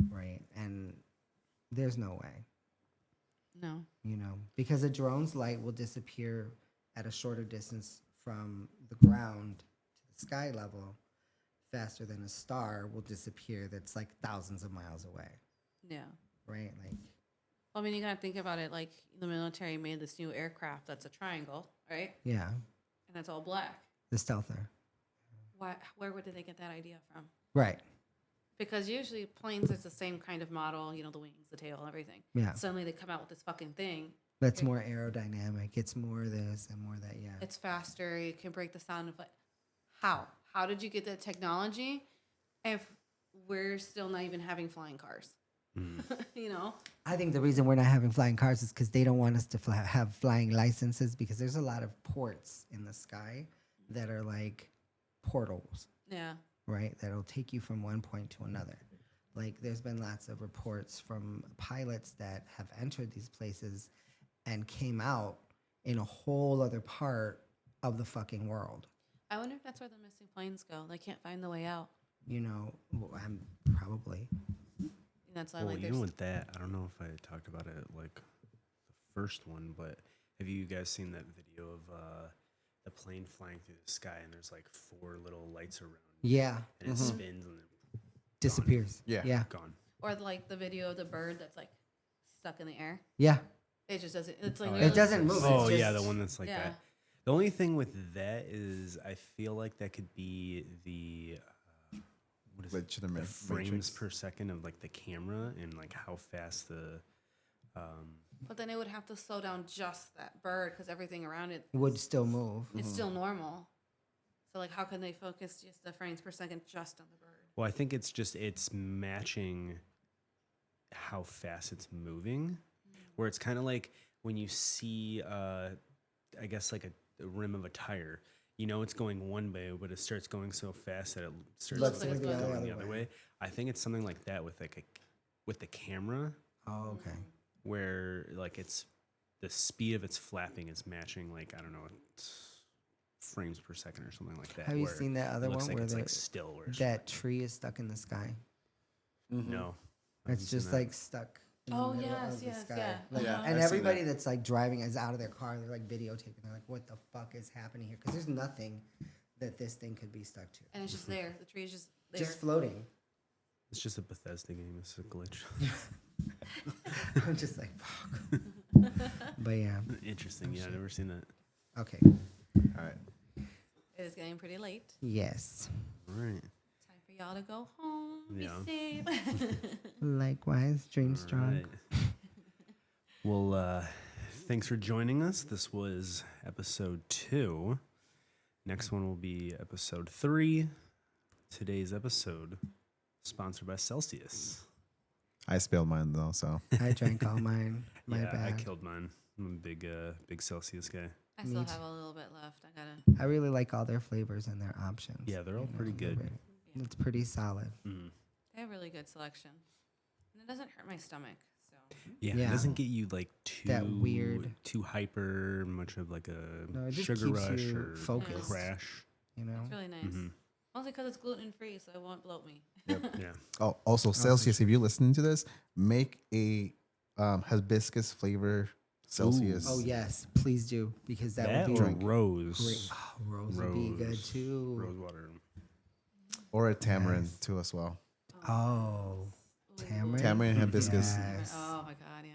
Right. And there's no way, No. you know, because a drone's light will disappear at a shorter distance from the ground to the sky level faster than a star will disappear that's like thousands of miles away. Yeah. Right. Like, Well, I mean, you gotta think about it. Like the military made this new aircraft that's a triangle, right? yeah, And it's all black. the stealther. Why? Where did they get that idea from? Right. Because usually planes is the same kind of model. You know, the wings, the tail, everything. Yeah. Suddenly they come out with this fucking thing. That's more aerodynamic. It's more this and more that. Yeah. It's faster. You can break the sound of like, how? How did you get that technology if we're still not even having flying cars? You know? I think the reason we're not having flying cars is because they don't want us to have flying licenses because there's a lot of ports in the sky that are like portals, Yeah. right? That'll take you from one point to another. Like there's been lots of reports from pilots that have entered these places and came out in a whole other part of the fucking world. I wonder if that's where the missing planes go. They can't find the way out. You know, well, I'm probably. And that's why Well, like even there's with that, I don't know if I talked about it like the first one, but have you guys seen that video of the plane flying through the sky and there's like 4 little lights around Yeah. and it spins and then Disappears. Yeah. Yeah. gone. or like the video of the bird that's like stuck in the air. Yeah. It just doesn't. It's like Oh, It literally- doesn't move. Oh it's yeah, just- the one that's like Yeah. that. The only thing with that is I feel like that could be the what is Glitch in the the matrix. frames per second of like the camera and like how fast the But then it would have to slow down just that bird because everything around it Would still move. it's still normal. So like, how can they focus just the frames per second just on the bird? well, I think it's matching how fast it's moving, where it's kind of like when you see I guess like the rim of a tire. You know it's going one way, but it starts going so fast that it starts Looks like like going the the other other way. way. I think it's something like that with like with the camera, Oh, okay. where like it's the speed of its flapping is matching like I don't know frames per second or something like that. Have you where seen that it other looks one like where it's the, like still? Where it's that tree is stuck in the sky? no, I haven't It's seen just that. like stuck in Oh, the middle yes, of the yes, sky. yeah. Like, Yeah, and I've seen everybody that. that's like driving is out of their car. They're like videotaping. They're like, "What the fuck is happening here?" Because there's nothing that this thing could be stuck to. And it's just there. The tree is just there. Just floating. It's just a Bethesda game. It's a glitch. I'm just like, fuck. But yeah. Interesting. Yeah, I've never seen that. Okay. All right. It is getting pretty late. Yes. All right. Time for y'all to go home. Yeah. Be safe. Likewise, dream All strong. right. Well, thanks for joining us. This was episode 2. Next one will be episode 3. Today's episode sponsored by Celsius. I spilled mine though, so I drank all mine. My yeah, bad. I killed mine. I'm a big Celsius guy. I still Me too. have a little bit left. I gotta. I really like all their flavors and their options. Yeah, they're all You pretty they're good. It's pretty solid. Mm. They have really good selection, and it doesn't hurt my stomach. So Yeah, Yeah. it doesn't get you like too That weird- too hyper, much of like a No, it just sugar keeps rush you or focused. crash. You know? it's really nice. Mhm. Mostly because it's gluten free, so it won't bloat me. Yeah. oh, also Celsius. If you're listening to this, make a hibiscus flavor Celsius. Oh yes, please do because that, That would be or drink. rose. great. Oh, rose would be good Rose. too. Rose water. Or a tamarind Yes. too as well. Oh, Ooh. tamarind. Tamarind hibiscus. Yes. Oh my god, yes.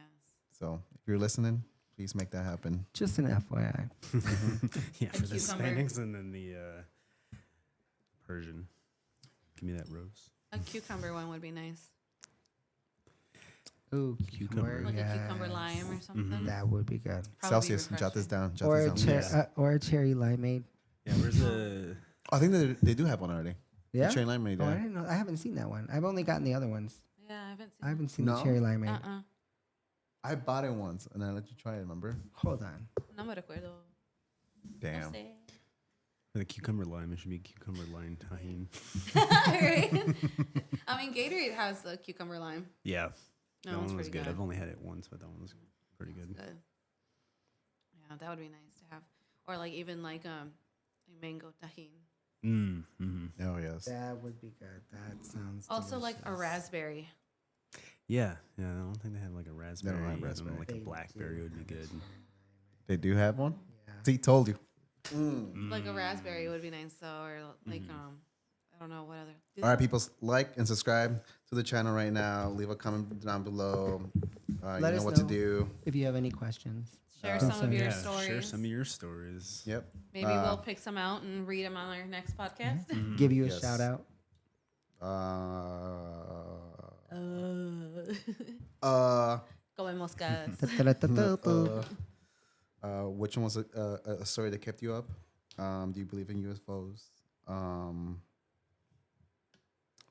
So if you're listening, please make that happen. Just an FYI. Yeah, A for the cucumber. Hispanics and then the Persian. Give me that rose. A cucumber one would be nice, Ooh, Cucumber. cucumber. like a cucumber yes. lime or something. That would be good. Probably Celsius, jot this refreshing. down. Jot Or a, this down. cher- or a cherry limeade. Yeah, where's the I think they do have one already. Yeah. The cherry limeade. Oh, I Yeah. didn't know. I haven't seen that one. I've only gotten the other ones. Yeah, I haven't seen. I haven't seen No? the cherry limeade. I bought it once and I let you try it. Remember? Hold on. No me recuerdo. Damn. No sé. for the cucumber lime? It should be cucumber lime tahine. Right? I mean, Gatorade has the cucumber lime. Yeah, No, that it's one was pretty good. good. I've only had it once, but that one was pretty good. Good. Yeah, that would be nice to have, or like even like a mango tahine. Mm-hmm. Oh yes. That would be good. That sounds. Also, like a delicious. raspberry. Yeah. I don't think they have like a raspberry. have even raspberry. Like a They blackberry do. would be good. They do have one. Yeah. See, told you. Like a raspberry would be nice, though, or like I don't know what other. do All right, they- people, like and subscribe to the channel right now. Leave a comment down below. You Let know us what to know. do. If you have any questions. Share some of your Yeah, stories. share some of your stories. Yep. Maybe we'll pick some out and read them on our next podcast. Give you a Yes. shout out. Come moscas. Which one was a story that kept you up? Do you believe in UFOs?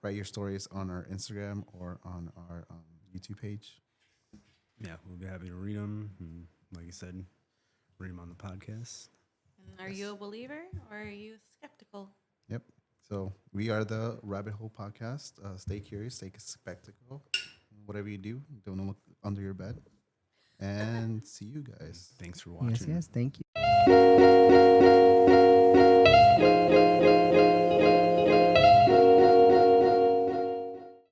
Write your stories on our Instagram or on our YouTube page. Yeah, we'll be happy to read them. And like I said, read them on the podcast. And are you a believer or are you skeptical? Yep. So we are the Rabbit Hole Podcast. Stay curious, stay skeptical. Whatever you do, don't look under your bed. And see you guys. Thanks for watching. Yes, yes. Thank you.